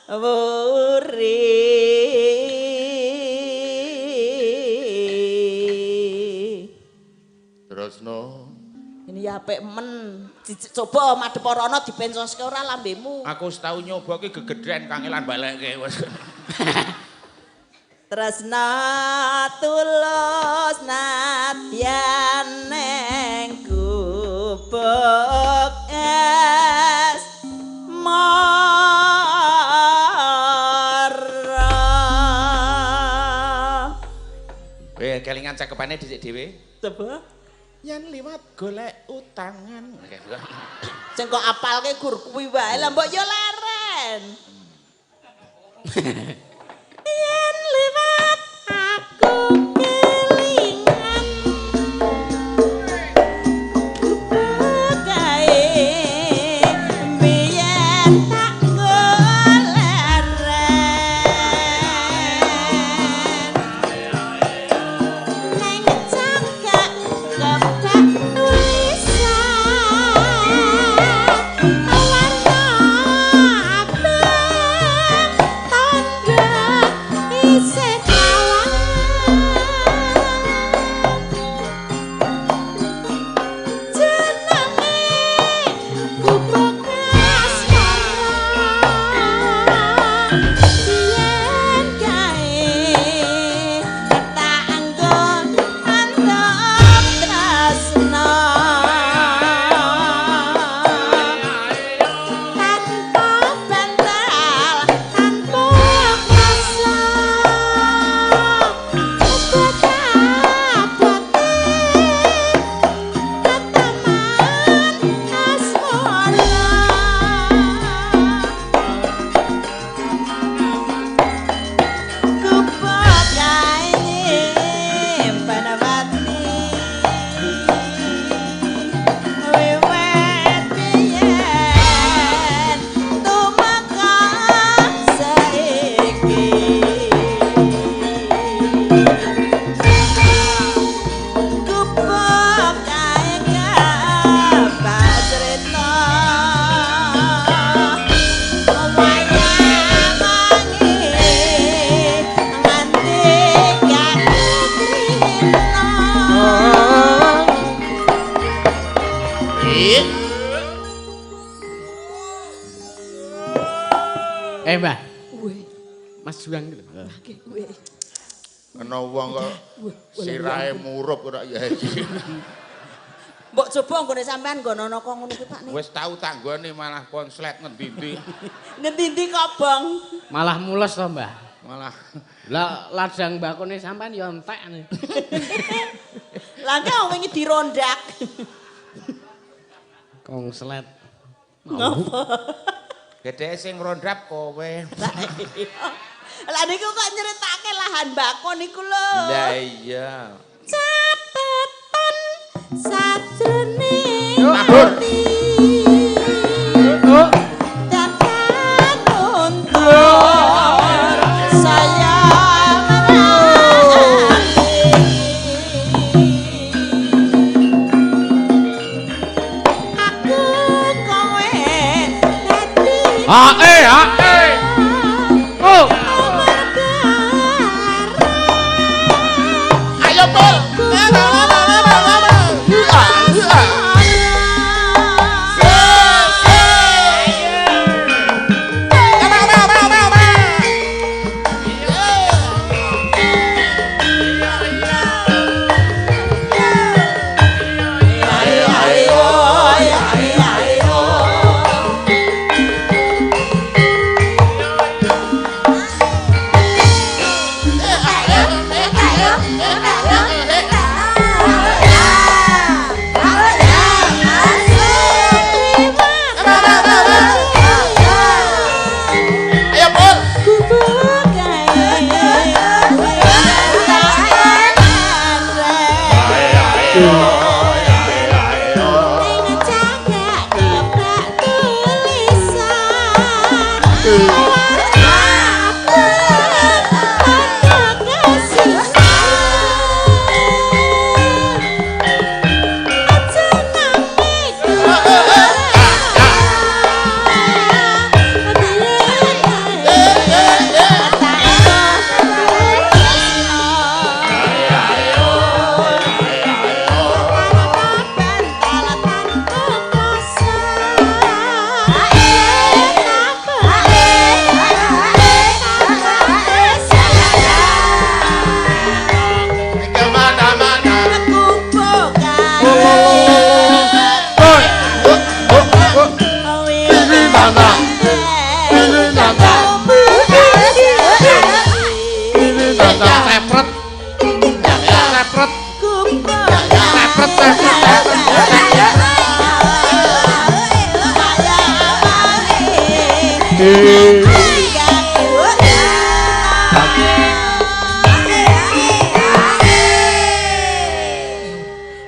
kawuri. Terus no. Ini ya apik men. Coba madhep rono dipencoske ora lambemu. Aku setahun nyoba ki gegedhen kangelan balekke wis. Tresna tulus nadyan ning gubuk asmara. Kelingan cakepane dhisik dhewe. Coba Yen liwat golek utangan. sing kok apalke gur kuwi wae lah mbok yo leren. Yen liwat aku kelingan gawe biyen tak goleren neng cangkak kebak tulisan warna abang tanda Mbah. Weh. Mas Juang lho. Nggih, weh. Kena wong kok sirahe murup kok ya iki. Mbok coba nggone sampean nggono kok ngono ki Pak nih. Wis tau tanggane malah konslet ngendi-endi. Ngendi-endi kobong. Malah mules to, Mbah. Malah Lah ladang mbakone sampean ya entek. Lah kok wingi dirondak. Kongslet. Ngopo? gedhe sing rondap kowe. Lah niku kok nyeritake lahan bakon niku lho. Lah iya. Catetan sajroning Mabur. ati. Tekan untuk saya merati. Aku kowe dadi Oh. Ayo Pul.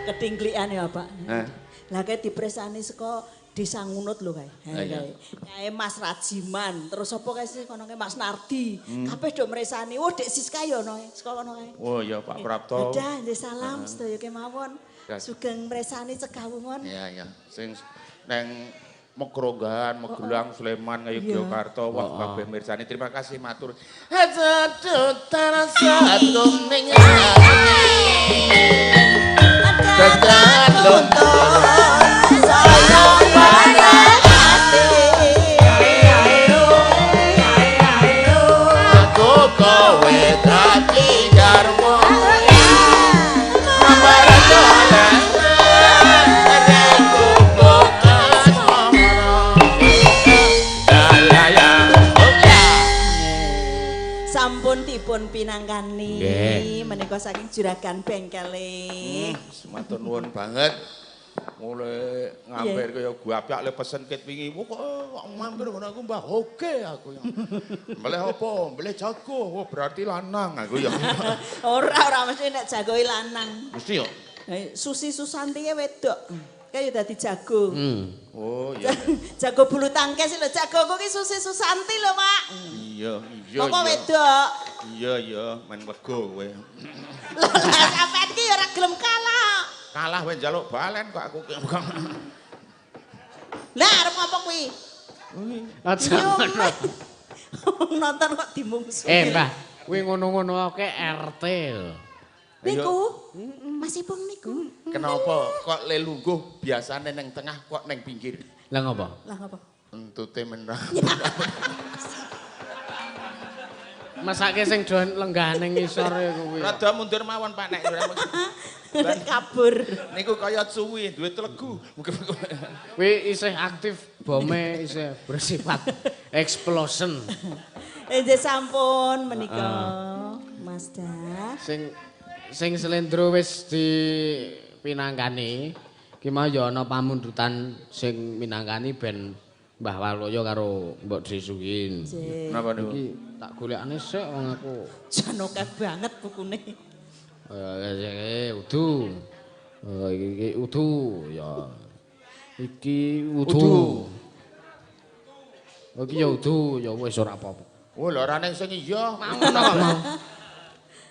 Ketingklian ya Pak. Lah kae dipresani saka Desa Ngunut lho kae. Kae Mas Rajiman, terus apa kae sih kono kae Mas Nardi. Kabeh do mresani. Oh Dek Siska ya ono saka kono kae. Oh iya Pak Prapto. Dadah, nggih salam sedaya kemawon. Sugeng mresani cekawungan. Iya iya. Sing neng Mekronggahan, Magelang, Sleman, Yogyakarta, wah kabeh mirsani. Terima kasih matur. Satu tarasa tuning Dadah luntur saya parati. aku kowe dadi garwa. Sampun dipun pinanggani menika saking juragan bengkele. Matur nuwun banget. Mulai ngambil kaya gua apyak le pesen ket wingi. Kok mampir ngono aku Mbah Oke aku ya. Mbeleh apa? Mbeleh jago. Oh berarti lanang aku ya. Ora mesti nek jago lanang. Mesti yo. Susi Susanti wedok. Kayak dadi jago. Oh iya. Jago bulu tangkis lho, jagoku ki Susi Susanti lho, Mak. Iya, iya. Kok wedok? Iya, main wego kowe. Lah sampean ki ora gelem kalah. Kalah wae njaluk balen kok aku. Lah arep apa kuwi? Aja ngono. Nonton kok dimungsuhi. Mbah, kuwi ngono-ngono akeh RT lho. Niku masih pun niku. Kenapa kok le lungguh biasane neng tengah kok neng pinggir? Lah ngopo? Lah ngapa? Entute menang. Masake sing do lenggahane ngisor kuwi. Rada mundur mawon Pak nek kabur. Niku kaya suwi duwe telegu. Kuwi isih aktif bome isih bersifat explosion. Nggih sampun menika Mas Da. Sing slendro wis dipinangkani. Ki mau ya ana pamundutan sing minangkani ben Mbah Waloyo karo Mbok Drisukin. Napa niku? Iki tak golekane sik wong aku. Jan akeh banget bukune. Udu. Iki udu ya. Iki udu. Iki ya udu ya wis ora apa-apa. Oh lho ora ning sing iya. Mau.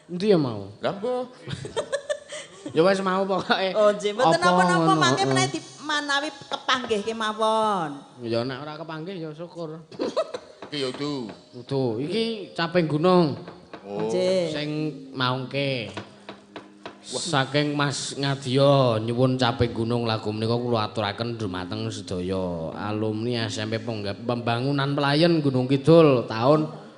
Endi ya mau? Lah mbok. Ya wis mau pokoke. Oh, nggih, mboten napa-napa mangke menawi manawi kepanggih kemawon. Ya nek ora kepanggih ya syukur. Iki ya udu. Udu, iki caping gunung. Oh. Sing maungke. Saking Mas Ngadya nyuwun caping gunung lagu menika kula aturaken dhumateng sedaya alumni SMP Pembangunan Pelayan Gunung Kidul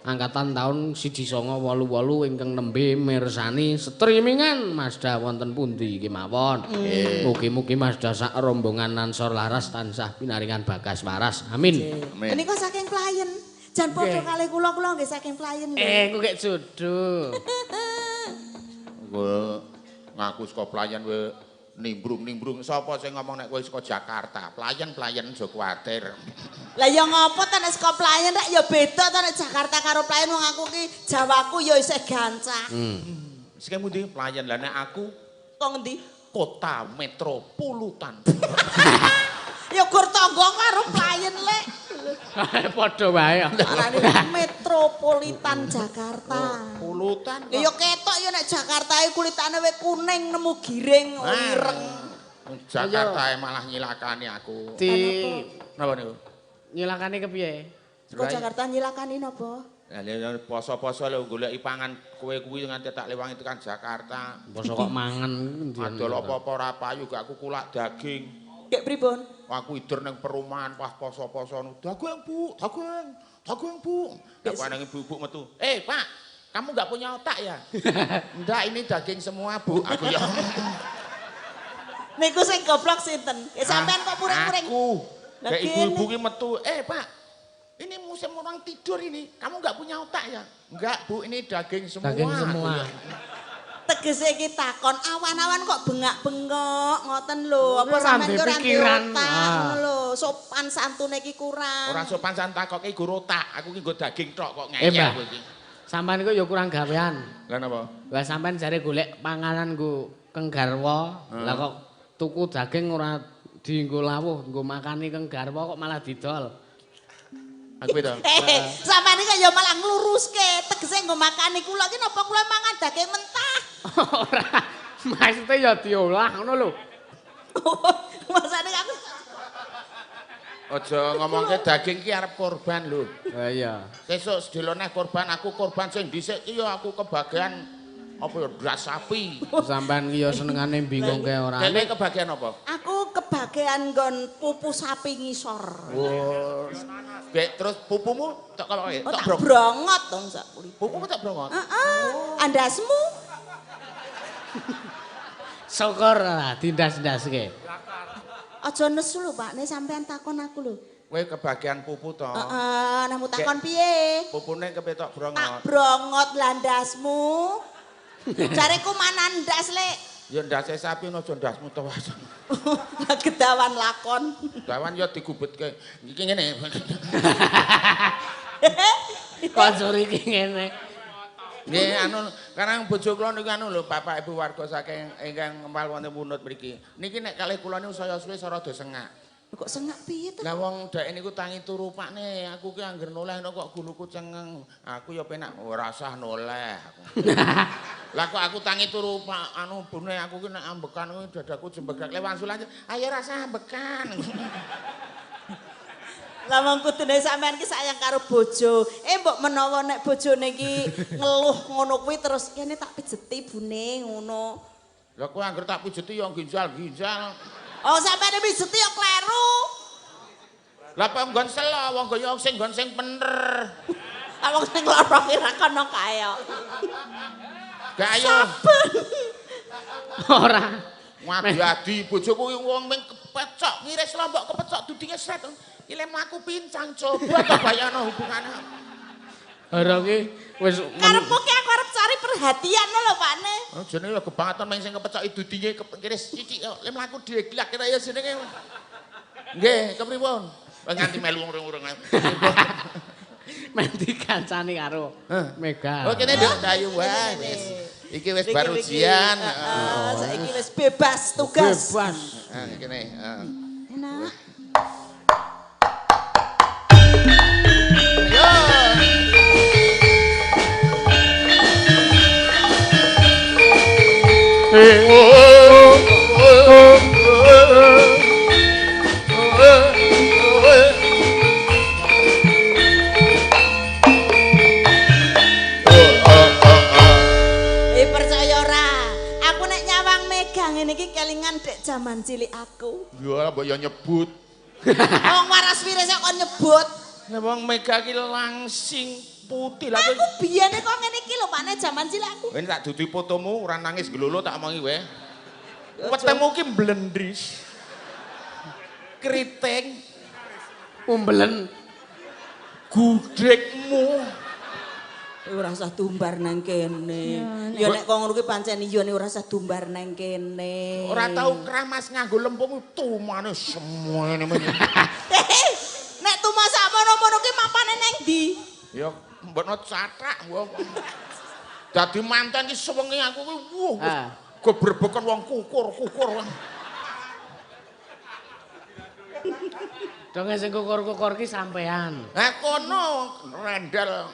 angkatan tahun 1988 ingkang nembe mirsani streamingan Mazda wonten pundi kemawon. Mugi-mugi Mazda sak rombongan Ansor laras tansah pinaringan bagas waras. Amin. Menika saking Pelayan. Jan padha kalih kula nggih saking Pelayan. Ku kek jodoh. Ngaku saka Pelayan we nimbrung-nimbrung sapa sing ngomong nek kowe saka Jakarta. Pelayan aja kuwatir. Lah ya ngopo ta nek saka Pelayan rek ya beda ta nek Jakarta karo Pelayan wong aku ki Jawaku ya isih gancah. Sing pundi Pelayan lah nek aku kok ngendi? Kota metropolitan. Ya gur tangga karo Pelayan lek. Padha wae. Arane metropolitan Jakarta. Pulutan. Ya ketok ya nek Jakarta kulitane we kuning nemu giring ireng. Jakarta malah nyilakani aku. Napa niku? Nyilakane kepiye? Kok Jakarta nyilakani napa? Ya poso-poso lho goleki pangan kowe kuwi nganti tak lewangi tekan Jakarta. Poso kok mangan endi? Adol apa-apa ora payu gak aku kulak daging. Kek pripun? Aku idur ning perumahan pas poso-poso daging Bu, daging Bu. Aku nang ibu-ibu metu. Pak, kamu nggak punya otak ya? Enggak, ini daging semua Bu. Aku ya. Niku sing goblok sinten? Sampean kok puring-puring. Aku. Kayak ibu-ibu ki metu. Pak, ini musim orang tidur ini. Kamu nggak punya otak ya? Enggak Bu, ini daging semua. Daging semua. Tegese iki takon awan-awan kok bengak-bengok ngoten lho apa sampean ki ora pikiran ngono lho sopan santune iki kurang ora sopan santun kok iki gur otak aku ki nggo daging tok kok ngeyel kowe iki sampean iku ya kurang gawean lha napa lah sampean jare golek panganan nggo keng garwa lah kok tuku daging ora dienggo lawuh nggo makani keng garwa kok malah didol aku itu sampean iki ya malah ngluruske tegese nggo makani kula ki napa kula mangan daging mentah ora maksudnya ya diolah ngono lho masane aku aja ngomongke daging ki arep korban lho ha iya sesuk sedelone korban aku korban sing dhisik ki ya aku kebagian apa ya blas sapi sampean ki ya senengane bingung kae ora dene kebagian apa aku kebagian nggon pupu sapi ngisor oh terus pupumu tak kalau tak brongot dong sak kulit pupumu tak brongot andasmu syukur lah tindas-tindaske aja nesu lho Pak nek sampean takon aku lho kowe kebagian pupu to heeh nemu takon piye pupune kepetok brongot tak brongot landasmu jareku mana ndas lek ya ndase sapi aja ndasmu to gedawan lakon dawan ya digubetke iki ngene kok suri iki ngene nggih anu karang bojo kula niku anu lho Bapak Ibu warga saking ingkang ngempal wonten punut mriki niki nek kalih kula niku saya suwe rada sengak kok sengak piye to lah wong dhek niku tangi turu pakne aku ki angger noleh kok guluku cengeng aku ya penak ora usah noleh lah kok aku tangi turu Pak anu bune aku ki nek ambekan kuwi dadaku jembegrak lewat sulan ayo rasa ambekan lah wong kudune sampean ki sayang karo bojo mbok menawa nek bojone ki ngeluh ngono kuwi terus kene tak pijeti bune ngono lah kowe angger tak pijeti ya ginjal oh sampean pijeti ya kleru lah apa nggon selo wong kaya sing nggon sing bener Awak sing lara kira kono kae. Gak ayo. Ora. Ngadi-adi bojoku wong ming kepecok ngiris lombok kepecok dudinge sret. Ile mlaku pincang coba to bayangno hubungane. Ora ki wis Karepku ki aku arep cari perhatian lho Pakne. Oh jenenge ya kebangetan ming sing kepecok dudinge ngiris cicik le mlaku deglak kira ya jenenge. Nggih, kepripun? Nganti melu urung-urung. Menti kancane karo Mega. Oh kene nduk dayu wae wis. Iki wis baru ujian. Saiki wis bebas tugas. Bebas. Kene. Enak. Yo. Percaya ora? Aku nek nyawang Mega ngene iki kelingan dek jaman cilik aku. Ya mbok ya nyebut. Wong waras wiris kok nyebut. Nek wong Mega ki langsing putih lha. Aku biyen kok ngene iki lho Pakne jaman cilik aku. Ini tak dudu fotomu ora nangis glolo tak omongi wae. Wetemu ki blendris. Keriting Umbelen. gudhekmu. Ora usah tumbar nang kene. Ya nek kok ngono ki pancen iya nek ora usah tumbar nang kene. Ora tau kramas nganggo lempung tumane semuanya men. Nek tumas sakmono-mono ki mapane nang ndi? Ya mbokno cathak wong. Dadi manten ki sewengi aku ki wah. Gebrebeken wong kukur-kukur. Dong sing kukur-kukur ki sampean. Ha kono rendel.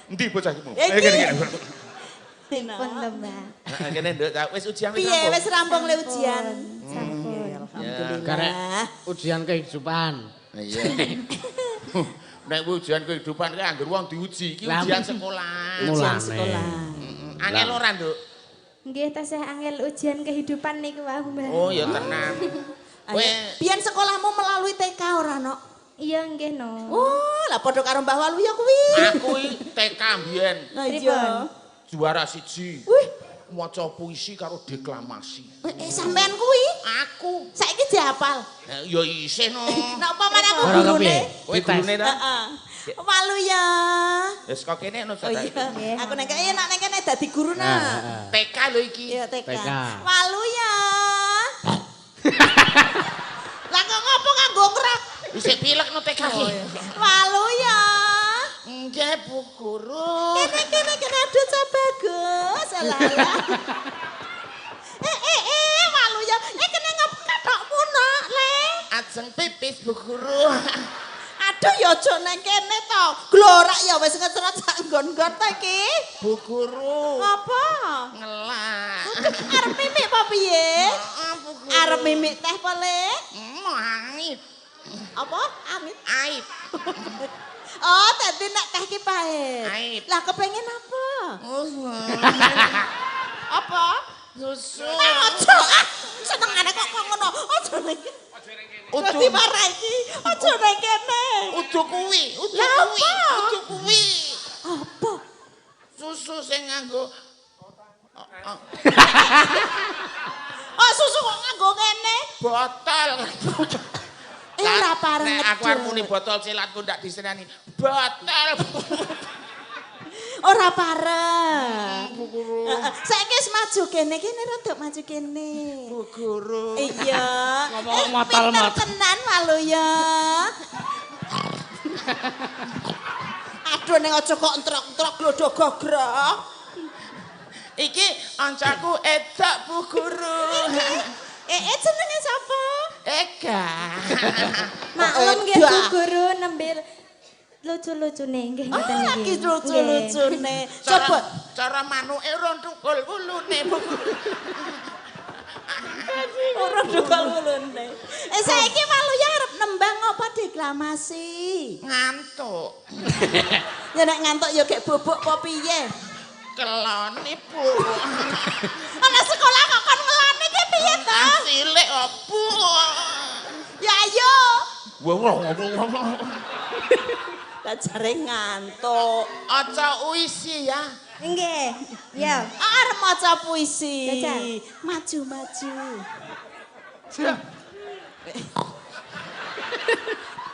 Endi bocah iki? Iki. Pun lho, Mbak. Kene nduk wis ujian wis Piye wis rampung le ujian? Sampun. Alhamdulillah. Karek ujian kehidupan. Iya. Nek ujian kehidupan ki anggere wong diuji, iki ujian sekolah. Ujian Mulane. sekolah. Angel ora, Nduk? Nggih tasih angel ujian kehidupan niku wae, Mbak. Oh, ya tenan. Kowe Biyen sekolahmu melalui TK ora, Nok? Iya nggih no. Oh, lah padha karo Mbah Walu ya kuwi. aku iki TK mbiyen Lah iya. juara 1. Wih, Maca puisi karo deklamasi. sampean kuwi Aku saiki dihafal. ya isih no. Nek umpamane aku Ora gurune. kepiye? Kowe gurune ta? Heeh. Walu ya. Wis kok kene no Oh iya. Nggih. Aku nek kene nak nek kene dadi guru nah. TK lho iki. Iya TK. TK. Walu ya. Lah kok ngopo kanggo ngrek? Isih pilek no TK iki. Walu ya. Nggih, Bu Guru. Kene aduh bagus. Alah. Walu ya. Kene ngepethokmu nak, Le. Ajeng pipis Bu Guru. Aduh ya aja nang kene to. Glorak ya wis ngecrot sak nggon-nggon ta iki. Bu Guru. Apa? Ngelak. Arep mimik apa piye? Bu Guru. Arep mimik teh apa, Le? Angit. Apa? Amit. Aib. Oh, dadi nek teh ki pahit. Aib. Lah kepengen apa? Apa? Susu. Aja. Senengane kok ngono. Aja ning. Udu. Dadi marah iki. Aja nang kene. Udu kuwi. Udu Lah kuwi. apa? Udu kuwi. Apa? Susu sing nganggo Oh, susu kok nganggo kene? botol. Ora pareng Nek aku arep ngedut. muni botol silatku ndak disenani. Botol. Ora pareng. Bu Guru. Saiki wis maju kene rada maju kene. Bu Guru. Iya. Ngomong motal-motal. Pinter tenan walu ya. Aduh ning aja kok entrok-entrok glodho gogrok. Iki ancaku edok Bu Guru. Jenenge sapa? Ega. Maklum nggih Eda. Bu Guru nembe lucu-lucune nggih Oh, ngoten lagi nggih. lucu-lucune. Coba Cara manuke ron tukul ulune Bu Guru. ora dukal ulune. Saiki walu ya arep nembang apa deklamasi? Ngantuk. Ya nek ngantuk ya gek bobok apa piye? Kelone Bu. Ana sekolah kok kon ngelane ki piye to? Cilik opo? Ya ayo. Wong. Lah jare ngantuk. Aca uisi ya. Nggih. Ya. Arep maca puisi. Jajal. Maju-maju.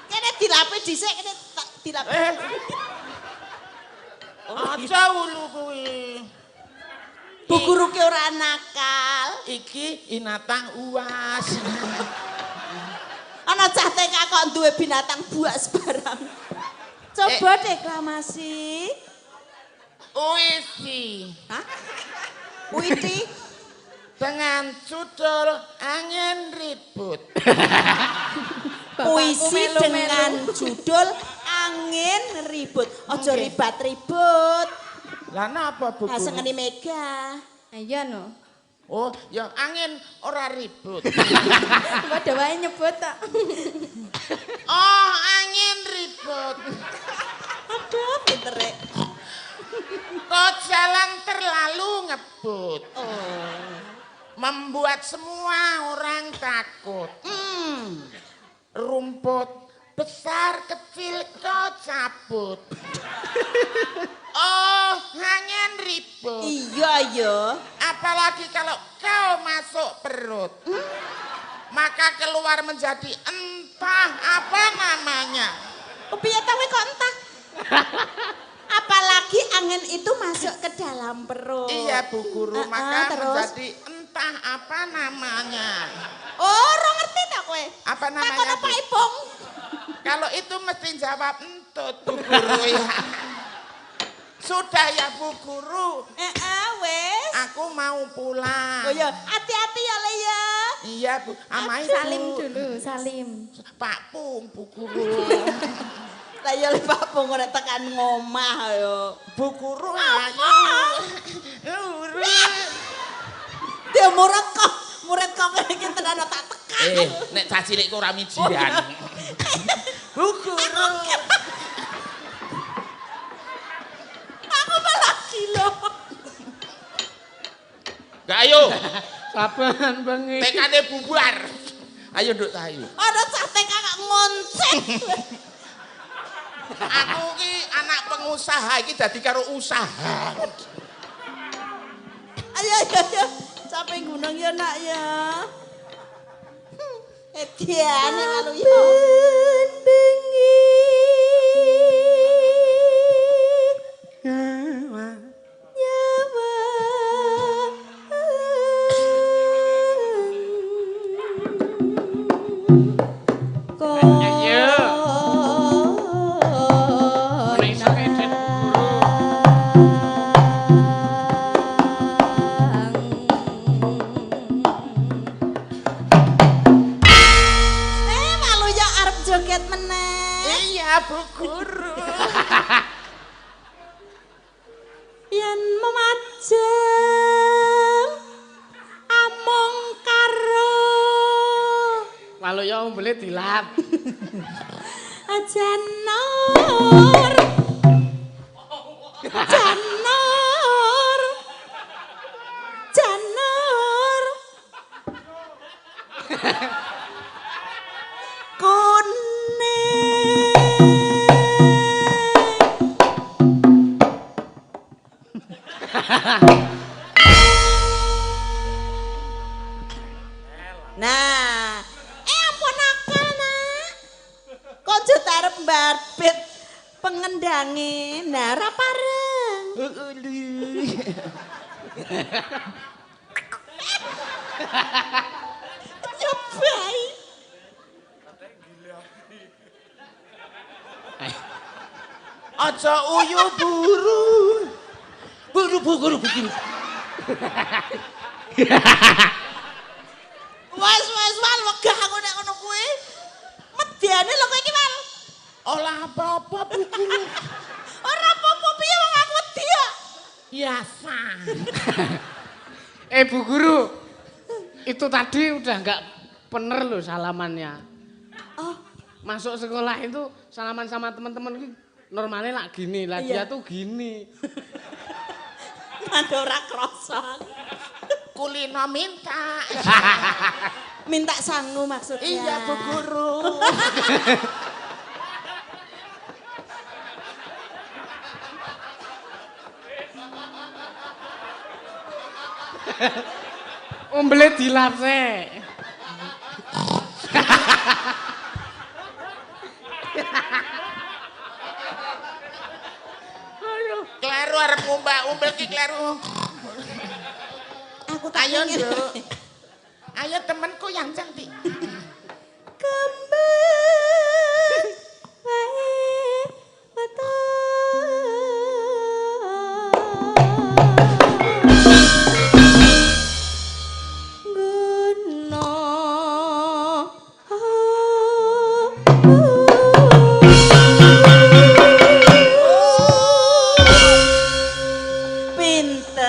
Kene dilapi dhisik, kene dilapi. Aca ulu kuwi. Bu guru ki ora nakal. Iki binatang uas. Ana cah TK kok duwe binatang buas barang. Coba deklamasi. Uisi. Hah? Puiti. Dengan judul Angin Ribut. Puisi dengan judul Angin Ribut. Aja ribat-ribut. Lah napa Bu? Lah sengeni Mega. Ayo no. Oh, ya angin ora ribut. Padha wae nyebut tak. Oh, angin ribut. Aduh, pinter rek. Kok jalan terlalu ngebut. Oh. Membuat semua orang takut. Rumput besar kecil kau cabut. Oh, angin ribut. Iya, ya. Apalagi kalau kau masuk perut. Maka keluar menjadi entah apa namanya. Piye ta kowe kok entah? Apalagi angin itu masuk ke dalam perut. Iya Bu Guru, maka terus? menjadi entah apa namanya. Oh, ora ngerti ta kowe? Apa namanya, Takon apa Bu? Ipung? Kalau itu mesti jawab entut Bu Guru ya. Sudah ya Bu Guru. Wes. Aku mau pulang. Oh ya, hati-hati ya Le ya. Iya Bu, amai Salim dulu, salim. Pak Pung Bu Guru. Lah ya Le Pak Pung ora tekan ngomah yo. Bu Guru Apa? ayo. Dia murid kok iki tenan tak tekan. Nek cah cilik ku ora mijian. Bu Guru. Aku malah gila. Gak ayo. Saban bengi. Tekane bubar. Ayo Nduk Tayu. Ada cah TK kok ngoncek. Aku ki anak pengusaha iki dadi karo usaha. Ayo. Capek gunung ya nak ya. Ediane lalu ya. Bengi. Nyawa. Malu ya arep joget meneh. Iya Bu Guru. Yen memajeng among karo Walu ya umbele dilap. Janor Janor Janor Nah, ampun akal nak. Kok jut arep mbarbit pengendange. Nah, ora pareng. Nyobai. Aja uyu buru. Buru. Wes Wal wegah aku nek ngono kuwi. Medyane lho kowe iki Wal. Olah apa-apa Bu Guru. Ora apa-apa piye wong aku wedi ya. Biasa. Bu Guru, itu tadi udah nggak bener loh salamannya. Oh, Masuk sekolah itu salaman sama teman-teman itu normalnya lah gini, lah dia Iya. tuh gini. ada ora krasa. Kulino minta. Minta sangu maksudnya. Iya Bu Guru. Umbele dilapse. Kleru arep ngumbak umbel ki kleru. Aku tak Ayo, ingin. Nduk. Ayo temanku yang cantik. Kembang wae mata guna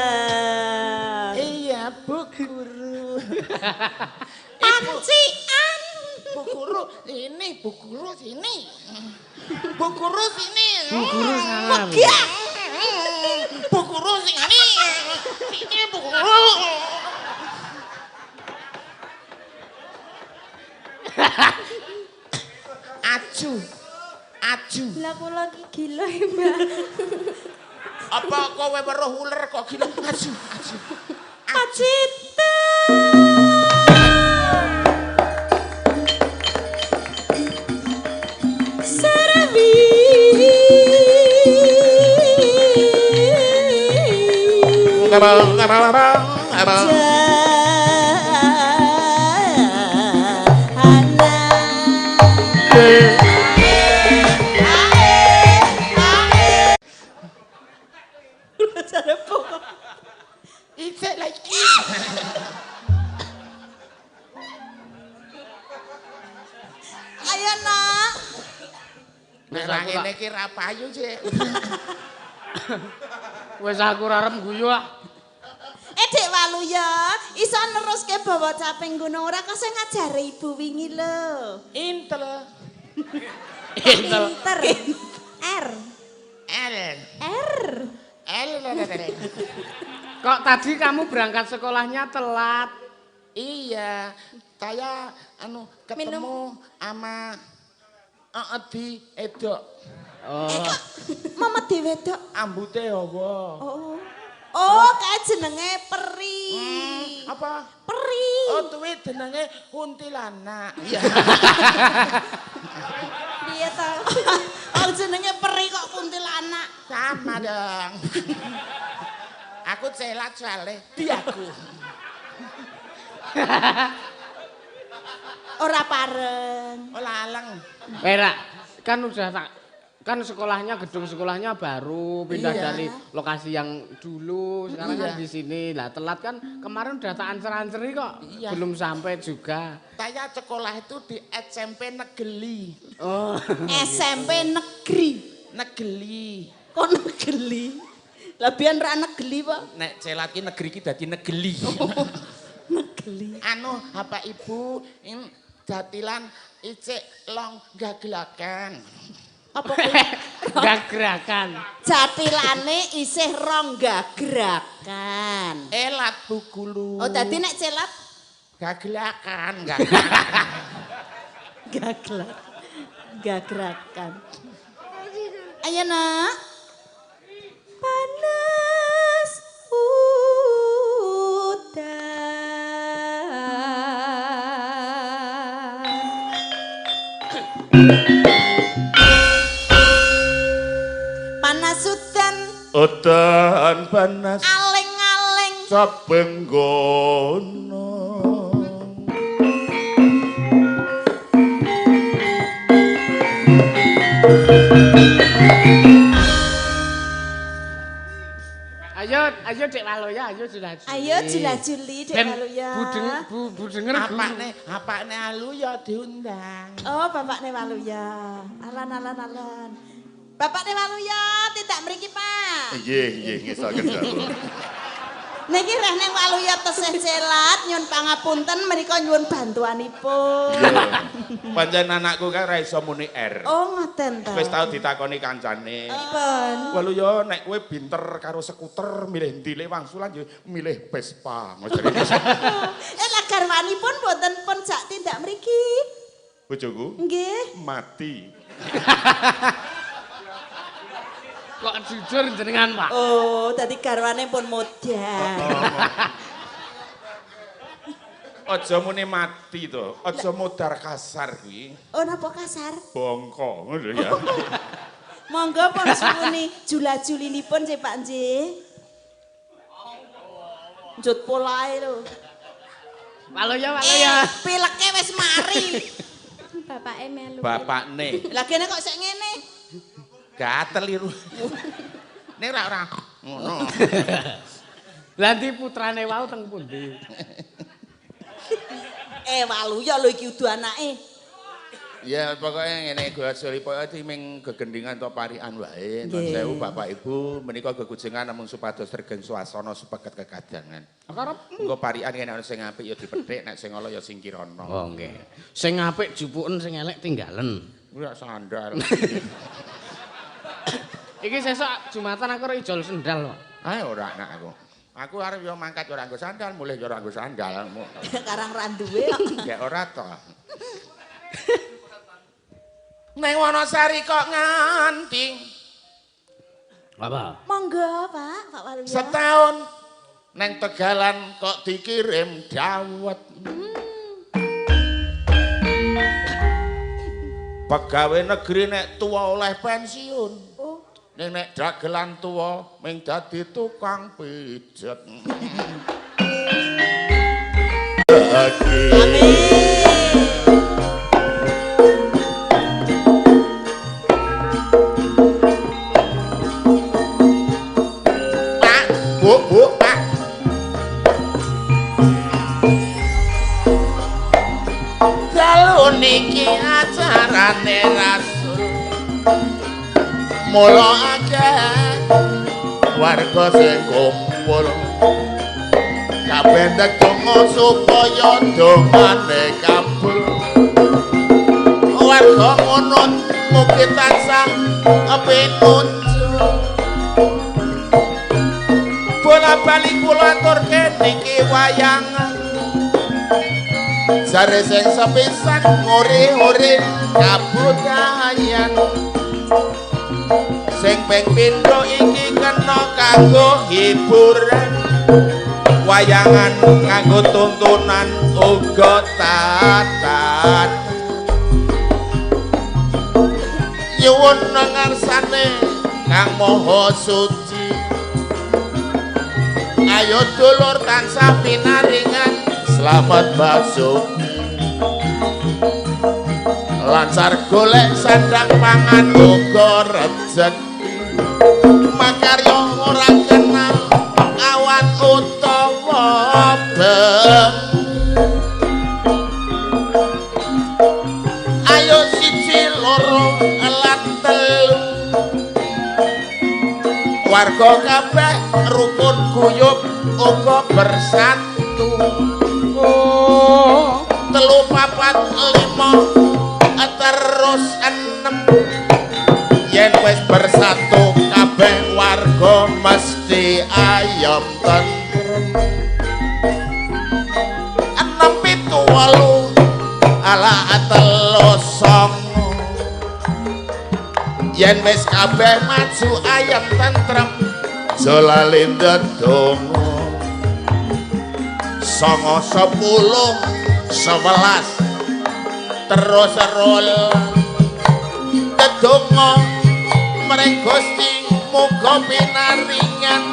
Pinter. Iya, Bu Guru. Pancian. Bu Guru, ini Bu Guru sini. Bu Guru sini. Bu Guru salam. Megang. Bu Guru sini. Sini Bu Guru. Aju. Aju. lah kula ki gila ya, Mbak. Apa kowe weruh uler kok gila? Aju. Aju. Acita. Sarabi. Ijek lagi. Ayo nak. Nek ra ngene iki ra payu, Cik. Wis aku arep guyu ah. Dek Waluya, iso neruske bawa caping gunung ora kok sing ngajari ibu wingi lho. Intel. Intel. Pinter. R. L. R. L. Kok tadi kamu berangkat sekolahnya telat? Iya, saya ketemu sama Edi Edok. Oh. Mama diwedok. Ambute hawa. Oh. Oh, kae jenenge peri. Apa? Peri. Oh, tuwi jenenge kuntilanak. Iya. Piye to? Oh, jenenge peri kok kuntilanak. Sama dong. Aku celat soalnya di aku. Ora pareng. Oh lalang. Pera, kan udah kan sekolahnya gedung sekolahnya baru pindah Iya. dari lokasi yang dulu sekarang kan Iya. di sini. Lah telat kan kemarin udah tak ancer-anceri kok. Iya. Belum sampai juga. Saya sekolah itu di SMP Negeli. Oh. SMP negeri. Negeli. Kok negeri? Lah biyen ra negeri, Pak. Nek celat ki negeri ki dadi negeli. Negeri. Bapak Ibu, ini jatilan icik long gagelakan. Apa kuwi? Gak gerakan. Jatilane isih rongga gerakan. Elat Bu Guru. Oh, dadi nek celat gagelakan, gaglak. Gagrakan. Ayo, Nak. Panas Panas udan, Udan panas aling-aling. sabenggono. Ayo Dek Waluya, ayo jula-juli. Ayo jula-juli Dek Ben, Waluya. Bu denger Bu. Apane Aluya diundang. Oh, Bapakne Waluya. Alan. Bapakne Waluya tidak mriki, Pak. Nggih, ngesaken dawuh. Niki reh ning Waluya tesih celat nyun pangapunten menika nyuwun bantuanipun. Iya. Pancen anakku kan ra iso muni R. Oh, ngoten ta. Wis tau ditakoni kancane. Pun. Walu yo nek kowe binter karo skuter milih ndi le wangsulan yo milih Vespa. Lah garwanipun mboten pun jak tindak mriki. Bojoku Nggih. mati. Kok jujur jenengan, Pak? Oh, dadi garwane pun modal. Aja muni mati to, aja modar kasar kuwi. Oh napa kasar? Bongko ngono ya. Monggo pun suwuni jula-julinipun sih Pak nggih. Njut polae lho. Walu ya. Pileke wis mari. Bapake melu. Bapakne. Lah kene kok sik ngene. Gatel iru. Nek ora ngono. Lah ndi putrane wau teng pundi? Walu ya lho iki udu anake. Ya pokoknya ngene Gosoli pokoke ming gegendingan to parikan wae. Nuwun sewu Bapak Ibu menika gegujengan namung supados regeng swasana supaget kekadangan. Karep engko parikan yen ana sing apik ya dipethik, nek sing ala ya singkirana. Oh nggih. Sing apik jupuken sing elek tinggalen. Kuwi sandal. Iki sesuk Jumatan aku ora ijol sendal kok. Ae ora nak aku. Aku arep yo mangkat ora nggo sandal, mulih yo ora nggo sandal. Karang ra duwe kok. Ya ora to. Neng Wonosari kok nganti. Apa? Monggo, Pak Waluyo. Setahun neng Tegalan kok dikirim dawet. Pegawai negeri nek tua oleh pensiun. Oh. Nek dagelan tua ming dadi tukang pijet. Amin. Bu, Pak. Dalu niki acarane rasul. Mula akeh warga sing kumpul. Kabeh ndedonga supaya dongane kabul. Warga ngono mugi tansah pinunjuk. Bola-bali kula aturke niki wayangan. Jare sing sepisan ngore-ore kabudayan. Sing ping pindho iki kena kanggo hiburan. Wayangan nganggo tuntunan uga tatan. Nyuwun ngarsane Kang Maha Suci. Ayo dulur tansah pinaringan slamet basuki. Lancar golek sandang pangan uga rezeki. Makarya ora kenal awan utawa beng. Ayo siji loro lan telu. Warga kabeh rukun guyub uga bersatu. Oh, 3 4 5 terus 6. Yen wis bersatu kabeh warga mesti ayam tentrem. 6 7 8 ala 3 9. Yen wis kabeh maju ayam tentrem jolale ndedonga. 9 10 11 terus rol ndedonga mring Gusti muga pinaringan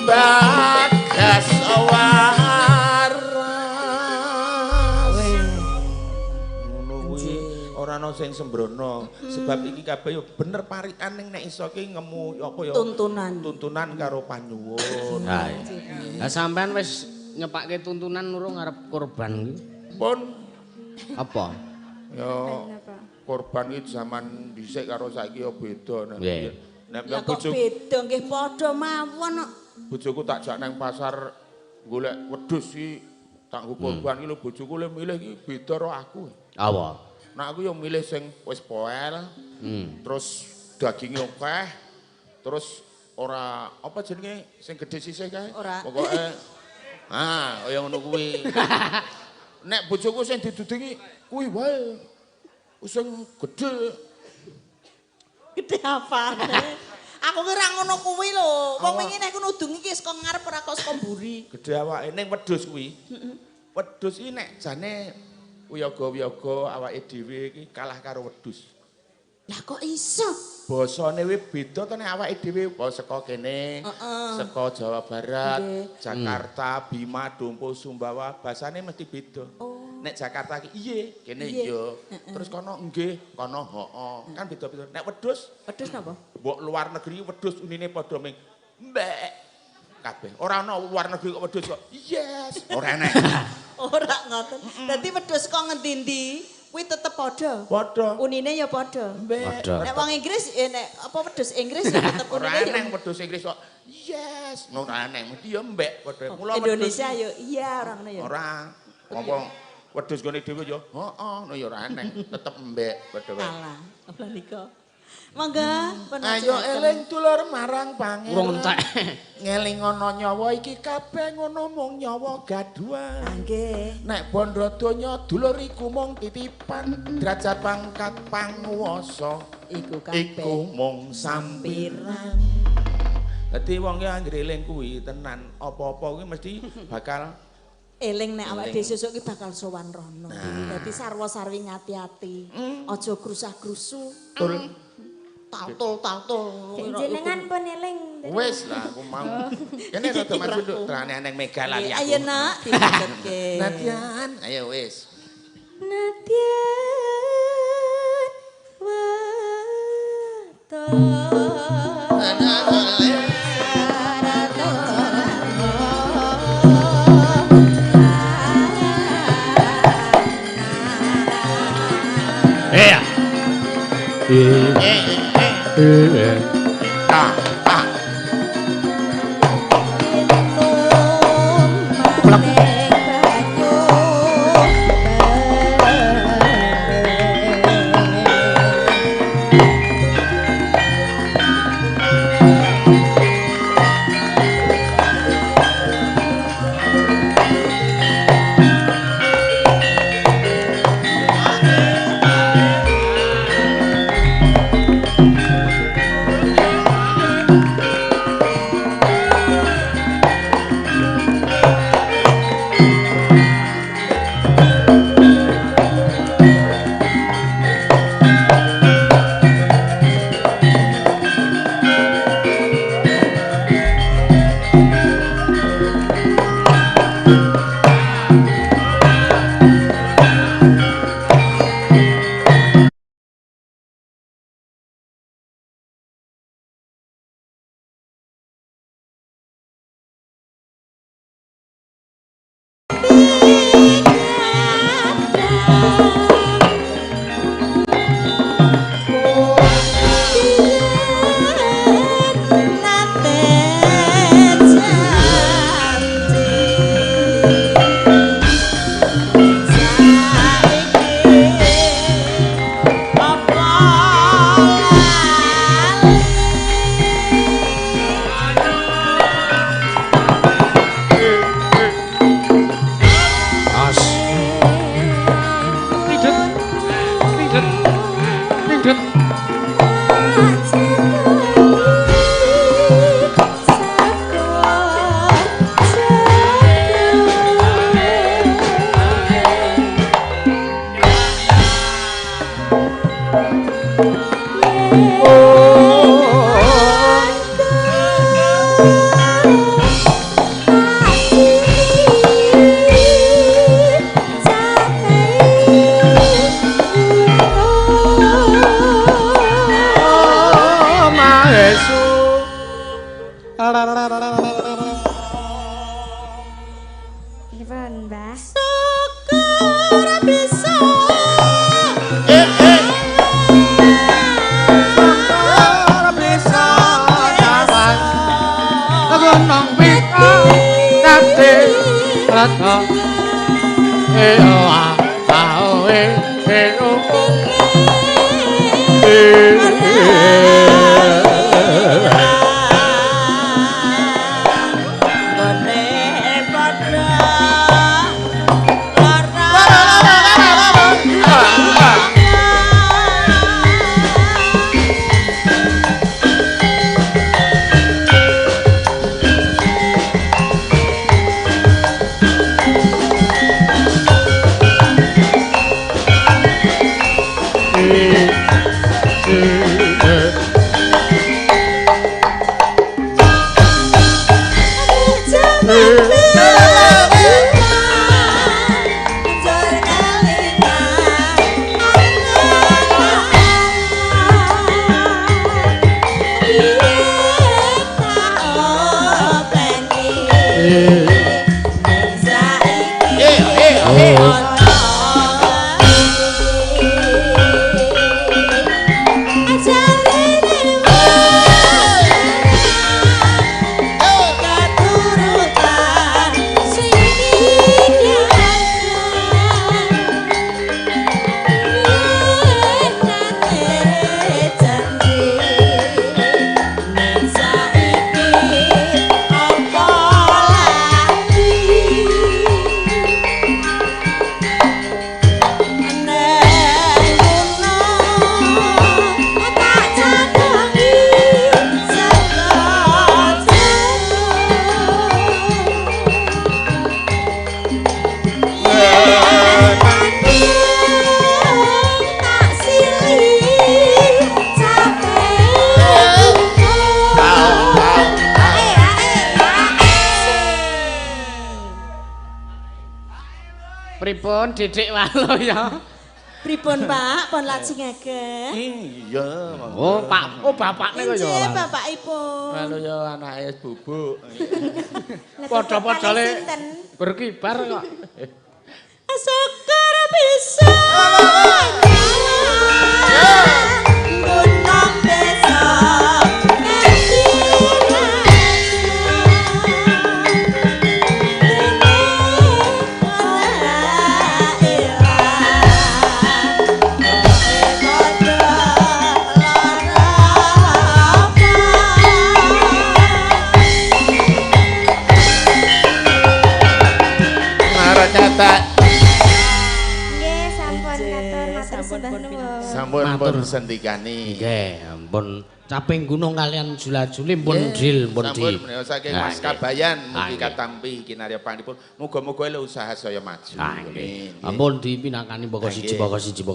bagas waras. Ngono kuwi ora ana sing sembrono sebab iki kabeh yo bener parikan ning nek iso ki ngemu apa ya tuntunan karo panyuwun. Ha. Lah sampean wis nyepake tuntunan urung arep korban iki. Pun Apa? ya korban iki zaman dhisik karo saiki ya beda. Nggih. Nek Lah kok beda nggih padha mawon kok. Bojoku tak jak nang pasar golek wedhus iki tak nggo korban iki lho bojoku le milih iki beda karo aku. Apa? Nah aku yo milih sing wis poel. Terus dagingnya akeh. Terus ora apa jenenge sing gedhe sisih kae. Pokoke kaya ngono kuwi. Nek bojoku sing didudungi kuwi wae. Sing gedhe. Gedhe apa? Aku kira ngono kuwi lho. Wong wingi nek nudungi ki saka ngarep ora kok saka mburi. Gedhe awake ning wedhus kuwi. wedhus iki nek jane wiyaga-wiyaga awake dhewe iki kalah karo wedhus. Lah kok iso? Basane wis beda to nek awake dhewe saka kene, saka Jawa Barat, Jakarta, Bima, Dompo, Sumbawa, basane mesti beda. Nek Jakarta iki iye, kene iya. Terus kono nggih, kono hooh. Kan beda-beda. Nek wedhus napa? Mbok luar negeri wedhus unine padha ming mbek kabeh. Ora ana luar negeri kok wedhus kok yes, ora enek. Ora ngoten. Dadi wedhus kok ngendi-endi kuwi tetep padha. Padha. Unine ya padha. Padha. Nek wong Inggris nek apa wedhus Inggris ya tetep Ora unine. enek wedhus Inggris kok yes, ora enek mesti ya mbek padha. Mula Indonesia yo iya ora ngono ya. Ora. Apa wedhus gone dhewe ya heeh, no ya ora enek, tetep mbek padha wae. Alah, apa nika? Mangga, ayo eling dulur marang pangeran. Urung entek. Ngeling ana nyawa iki kabeh ngono mung nyawa gaduhan. Nggih. Nek bondo donya dulur iku mung titipan, derajat pangkat panguwasa Iku kabeh iku mung sampiran. Dadi wong ki anggere eling kuwi tenan, apa-apa kuwi mesti bakal eling nek awake dhewe sesuk ki bakal sowan rono. Dadi sarwa-sarwi ngati-ati. Aja grusah-grusu. Tatul. Jenengan pun eling. Wis lah aku mau. Kene rada maju nduk terane neng Mega lali aku. Ayo nak dipundhetke. Nadian, ayo wis. Nadian wato. Pripun Didik Walo ya? Pripun Pak, pun lajengaken? Iya. Oh, Pak, oh bapakne kok ya. Injih, bapakipun. Lalu ya anake bubuk. Padha-padhane berkibar kok. Sekar bisa gunung desa Sampun pun sendikani. Nggih, ampun caping gunung kalian jula-juli pun dril pun di. Sampun menawa saking Mas Kabayan mugi katampi kinaryapanipun. Muga-muga ile usaha saya maju. Nggih. Ampun dipinakani pokok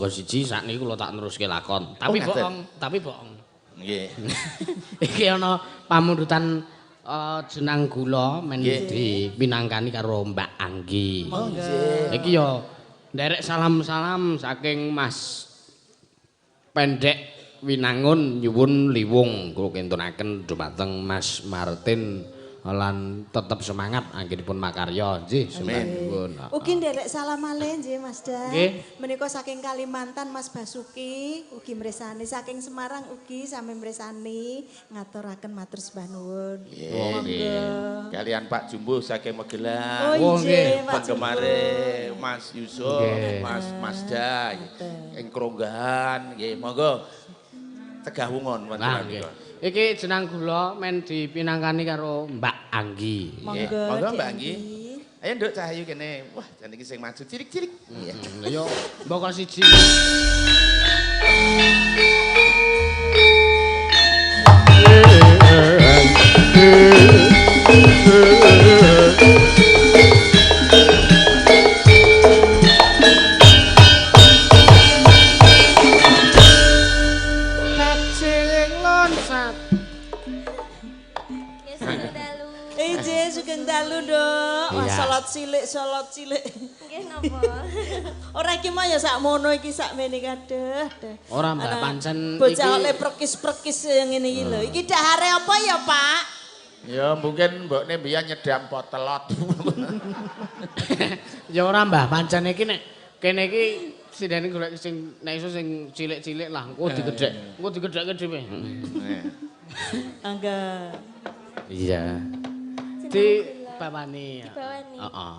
siji sakniki kula tak neruske lakon. Tapi bohong. Nggih. Iki ana pamundutan jenang gula men dipinangkani karo Mbak Anggi. Oh nggih. Iki ya nderek salam-salam saking Mas Pendek Winangun nyuwun liwung kula kintunaken dumateng Mas Martin lan tetep semangat anggenipun makarya nggih semanten. Ugi nderek salam malih nggih Mas Dan. Nggih. Menika saking Kalimantan Mas Basuki ugi mresani saking Semarang ugi sami mresani ngaturaken matur sembah nuwun. Nggih. Kalian Pak Jumbo saking Magelang. Oh nggih, Pak Penggemare Mas Yusuf, Mas Masda ing Kronggahan nggih. Monggo tegah wungon Nah, nggih. Iki jenang gula men dipinangkani karo Mbak Anggi. Monggo Mbak Anggi. Ayo nduk cahayu kene. Wah, jan iki sing maju cilik-cilik. Lha yo mboko siji. Sugeng dalu nduk. Wah, salat cilik. Nggih napa? Ora iki mah ya sakmono iki sakmene kadeh. Ora Mbak pancen bocah oleh perkis-perkis ngene iki lho. Iki dahare apa ya, Pak? Ya mungkin mbokne mbiyen nyedam potelot. Ya ora Mbah, pancen iki nek kene iki sindene golek sing nek iso sing cilik-cilik lah, engko digedhek. Engko digedhekke dhewe. Angga. Iya. Di bawani. Bawani. Heeh.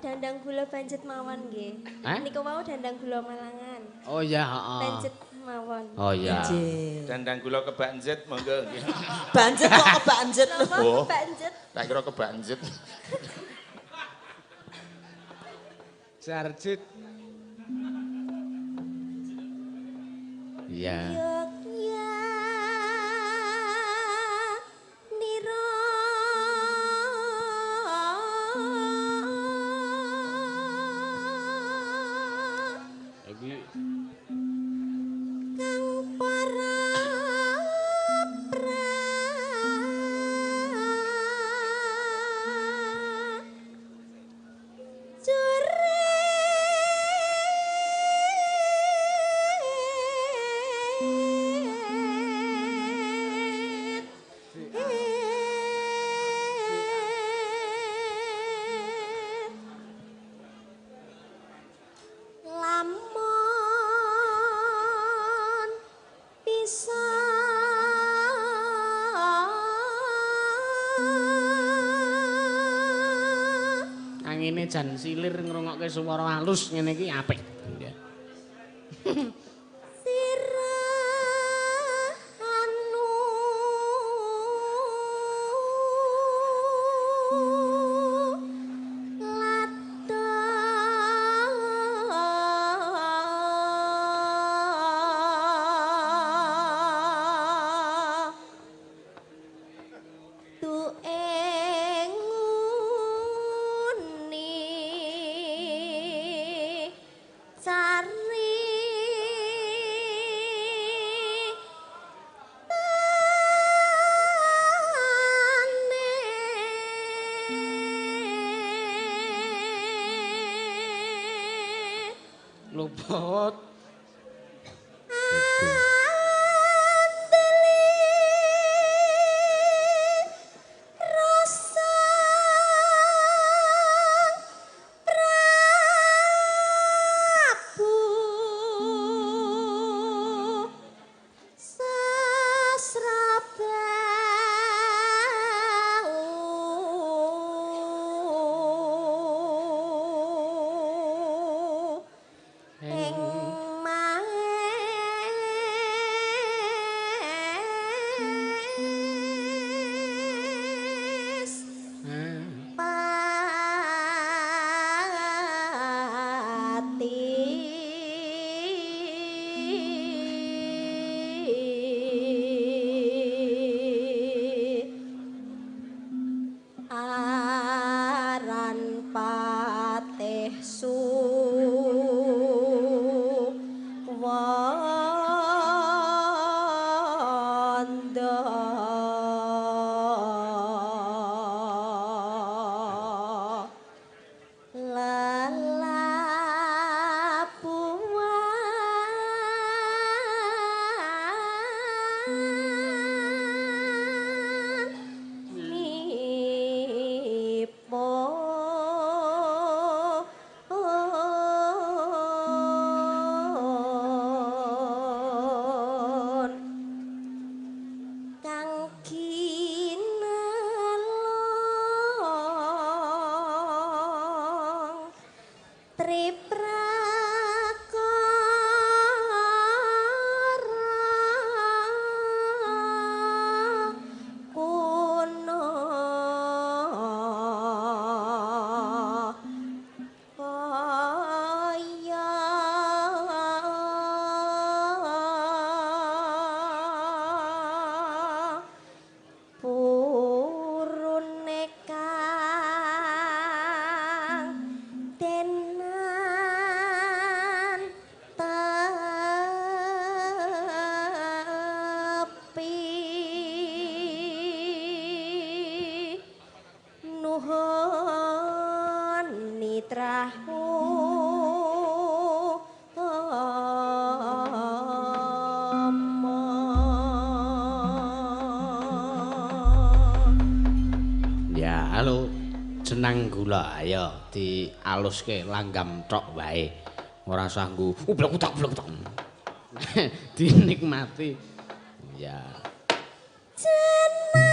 Dandang gula banjet mawon nggih. Niku mau dandang gula Malangan. Oh iya, heeh. Banjet mawon. Oh iya. Dandang gula kebanjet monggo nggih. Banjet kok kebanjet lho. Oh. Banjet. Tak kira kebanjet. Sarjit. Iya. ngene jan silir ngrungokke swara halus ngene iki apik. Luput. Jenang gula ayo dialuske langgam tok wae. Ora usah nggo ublek-utak. Dinikmati. Ya. Sani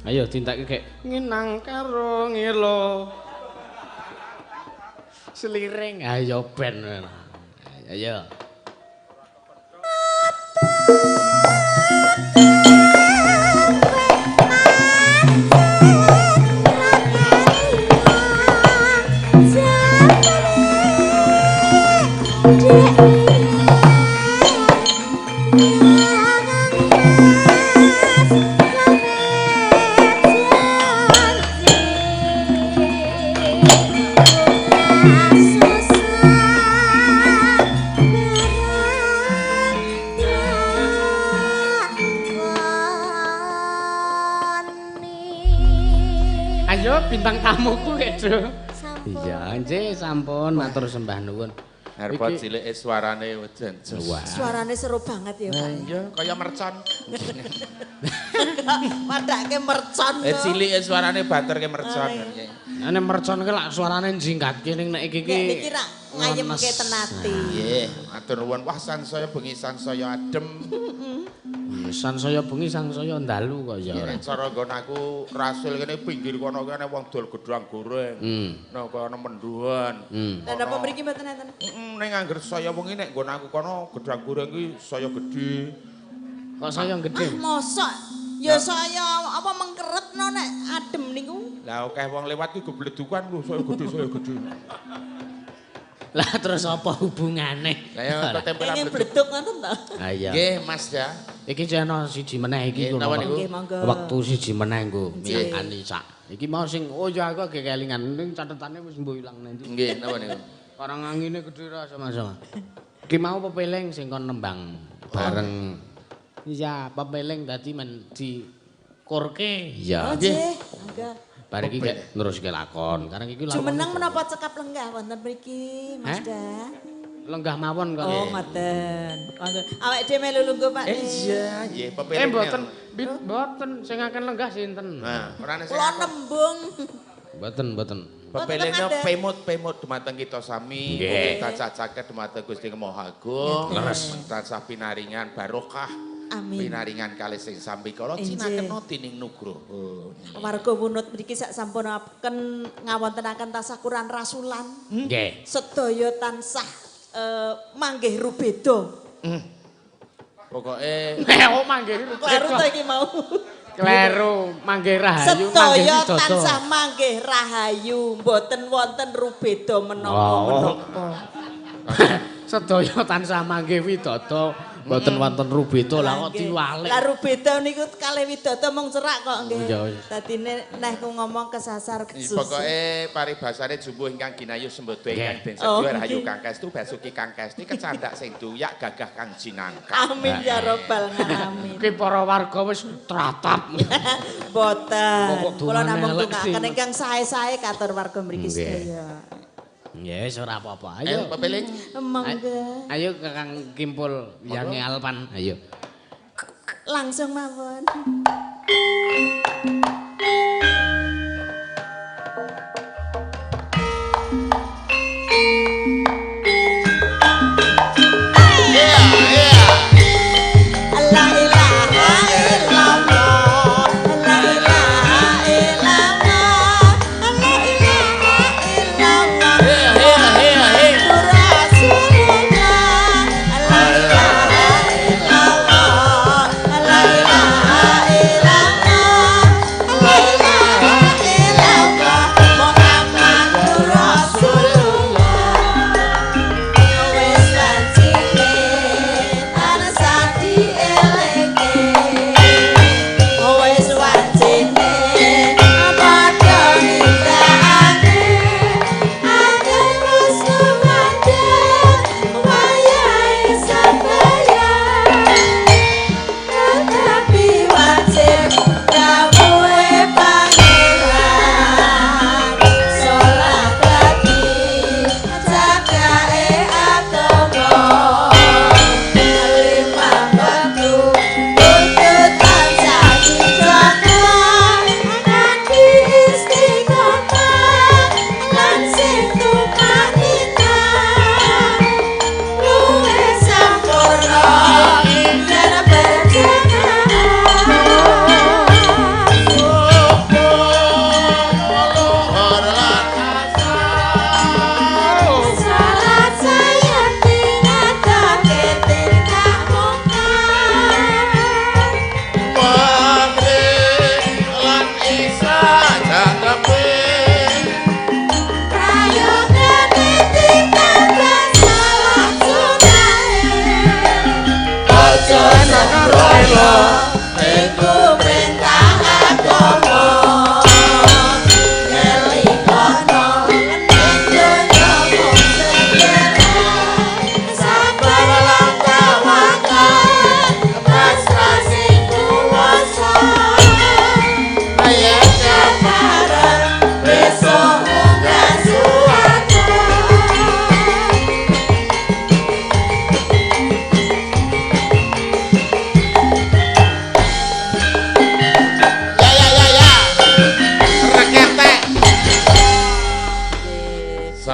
Ayo dintek kek nginang karo ngelo. Seliring ayo ben. Ayo. Bintang tamuku gitu. Iya, nggih sampun matur sembah nuwun. Arepa cilike suarane wedan. Suarane seru banget ya, Pak. Iya, kaya mercon. Padake mercon. Cilike suarane banter ke mercon. Nek mercon ki lak suarane jinggatke ning nek iki ki. Nek iki rak ngayemke tenati. Nggih, matur nuwun. Wah, sansaya bengi sansaya adem. Sansaya bengi sansaya ndalu kok ya. Nek cara nggon aku rasul kene pinggir kono kene wong dol gedhang goreng. Nek kono menduan. Lah napa mriki mboten enten? Ning angger saya wengi nek nggon aku kono gedhang goreng ki saya gedhe. Kok saya gedhe? Mosok ya saya apa mengkeretno nek adem niku. Lah akeh wong lewat ki gebledukan lho saya gedhe. Lah terus apa hubungane? Lah ya tempelan Pengen bleduk ngoten to? Ha iya. Nggih, Mas ya. Iki jeno siji meneh iki Napa niku? Wektu siji meneh nggo miangani sak. Iki mau sing oh ya aku agak kelingan ning catetane wis mbuh ilang nanti. Nggih, napa niku? Orang angine gedhe ra sama-sama. Iki mau pepeling sing kon nembang bareng. Iya, pepeling dadi men dikurke. Iya. Nggih. Monggo. Bar iki neruske lakon. Karang iki lakon. Jumeneng menapa cekap lenggah wonten mriki, Mas Da? Lenggah mawon kok. Oh, ngoten. Awake dhewe melu lungguh, Pak. Iya, nggih, pepeling. Mboten sing akan lenggah sinten? Nah, ora sing Kula nembung. Mboten. Pepelingnya pemut dumateng kita sami, kita cacaket dumateng Gusti Maha Agung, tansah pinaringan barokah. Amin. Pinaringan kalih sing sami kala cinakena tining nugroho. Warga Wunut mriki sak sampunaken ngawontenaken tasyakuran rasulan. Nggih. Sedaya tansah manggih rubeda. Pokoke Oh manggih Kleru ta iki mau. Kleru manggih rahayu Sedaya tansah manggih rahayu, mboten wonten rubeda menapa-menapa. Sedaya tansah manggih widodha, mboten wonten rubeda lah kok diwalik. Lah rubeda niku kalih widodha mung cerak kok nggih. Iya. Dadine neh ku ngomong kesasar kesusu. pokoke paribasane jumbuh ingkang ginayu sembodo ingkang den sedaya rahayu Kang Kestu basuki Kang Kesti kecandak sing duyak gagah Kang Jinangka. Amin ya robbal alamin. Ki para warga wis tratap. Boten. Kok Kula dongane namung elek tunggaken sih. ingkang sae-sae katur warga mriki Nggih. sedaya. Ya wis ora apa-apa. Ayo Ayo. pepeling. Monggo. Ayo Kakang Kimpul Yangi Alpan. Ayo. Langsung mawon. La ilaha illallah. La ilaha illallah. La ilaha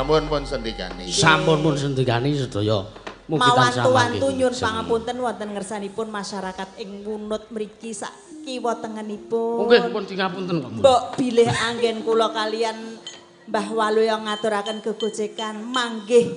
sampun pun sendikani. Sampun pun sendikani sedaya. Mawantu-wantu nyuwun pangapunten wonten ngersanipun masyarakat ing Wunut mriki sak kiwa tengenipun. Nggih pun dingapunten kok. Mbok bilih anggen kula kalian Mbah Walu yang ngaturaken gegojekan manggih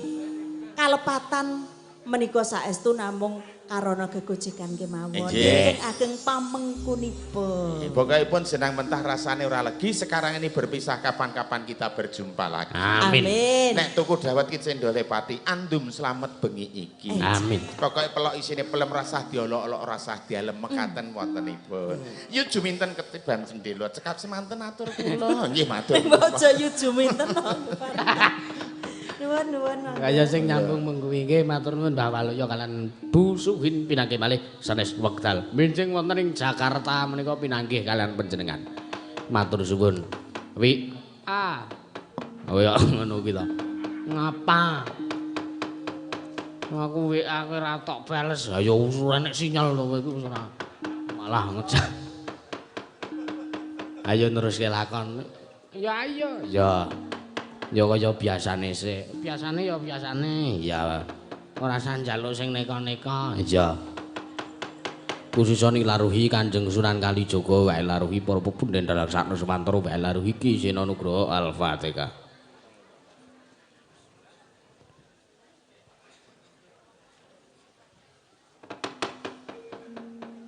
kalepatan menika saestu namung karana gegojekan kemawon. Nggih ageng pamengkunipun. Pokokipun senang mentah rasane ora legi sekarang ini berpisah kapan-kapan kita berjumpa lagi. Amin. Nek tuku dawet ki cendole pati andum slamet bengi iki. Amin. Pokoke pelok isine pelem rasah diolok-olok rasah dialem mekaten wontenipun. Yu juminten ketiban sendelo cekap semanten atur kula. Nggih matur. Aja yu juminten. Nuwun. Kaya sing nyambung mengkuwi nggih matur nuwun Mbah Waluya kalian Bu Suhin pinanggih malih sanes wekdal. Minjing wonten ing Jakarta menika pinanggih kalian panjenengan. Matur suwun. Wi. Kaya ngono kuwi to. Ngapa? Aku WA kowe ora tok bales. Ha ya enek sinyal to kowe iku ora. Malah ngecek. Ayo neruske lakon. Ya ayo. Ya kaya biasane sik. Biasane ya biasane. Ya ora usah njaluk sing neka-neka. Ya. Khususane laruhi Kanjeng Sunan Kalijaga wae laruhi para pepundhen dalang sakna semantara wae laruhi Ki Sena Nugraha Al-Fatihah.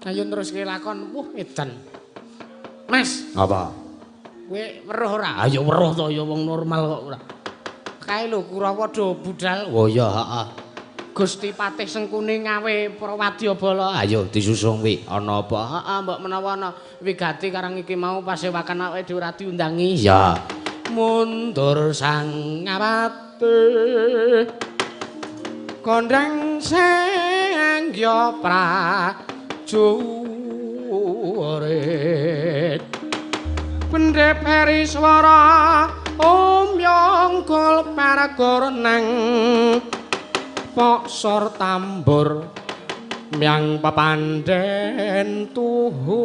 Ayo teruske lakon. Edan. Mas, apa? Kowe weruh ora? Ah ya weruh to ya wong normal kok ora. Kae lho Kurawa do budal. Oh ya heeh. Gusti Patih Sengkuni ngawe para wadyabala. Ayo disusung wi. Ana apa? Heeh, mbok menawa ana wigati karang iki mau pasewakan awake dhewe ora diundangi. Ya. Mundur sang ngawati. Kondang sangya prajurit. Pendheperi swara omyong gol paragoreneng poksor tambur myang pepandhen tuhu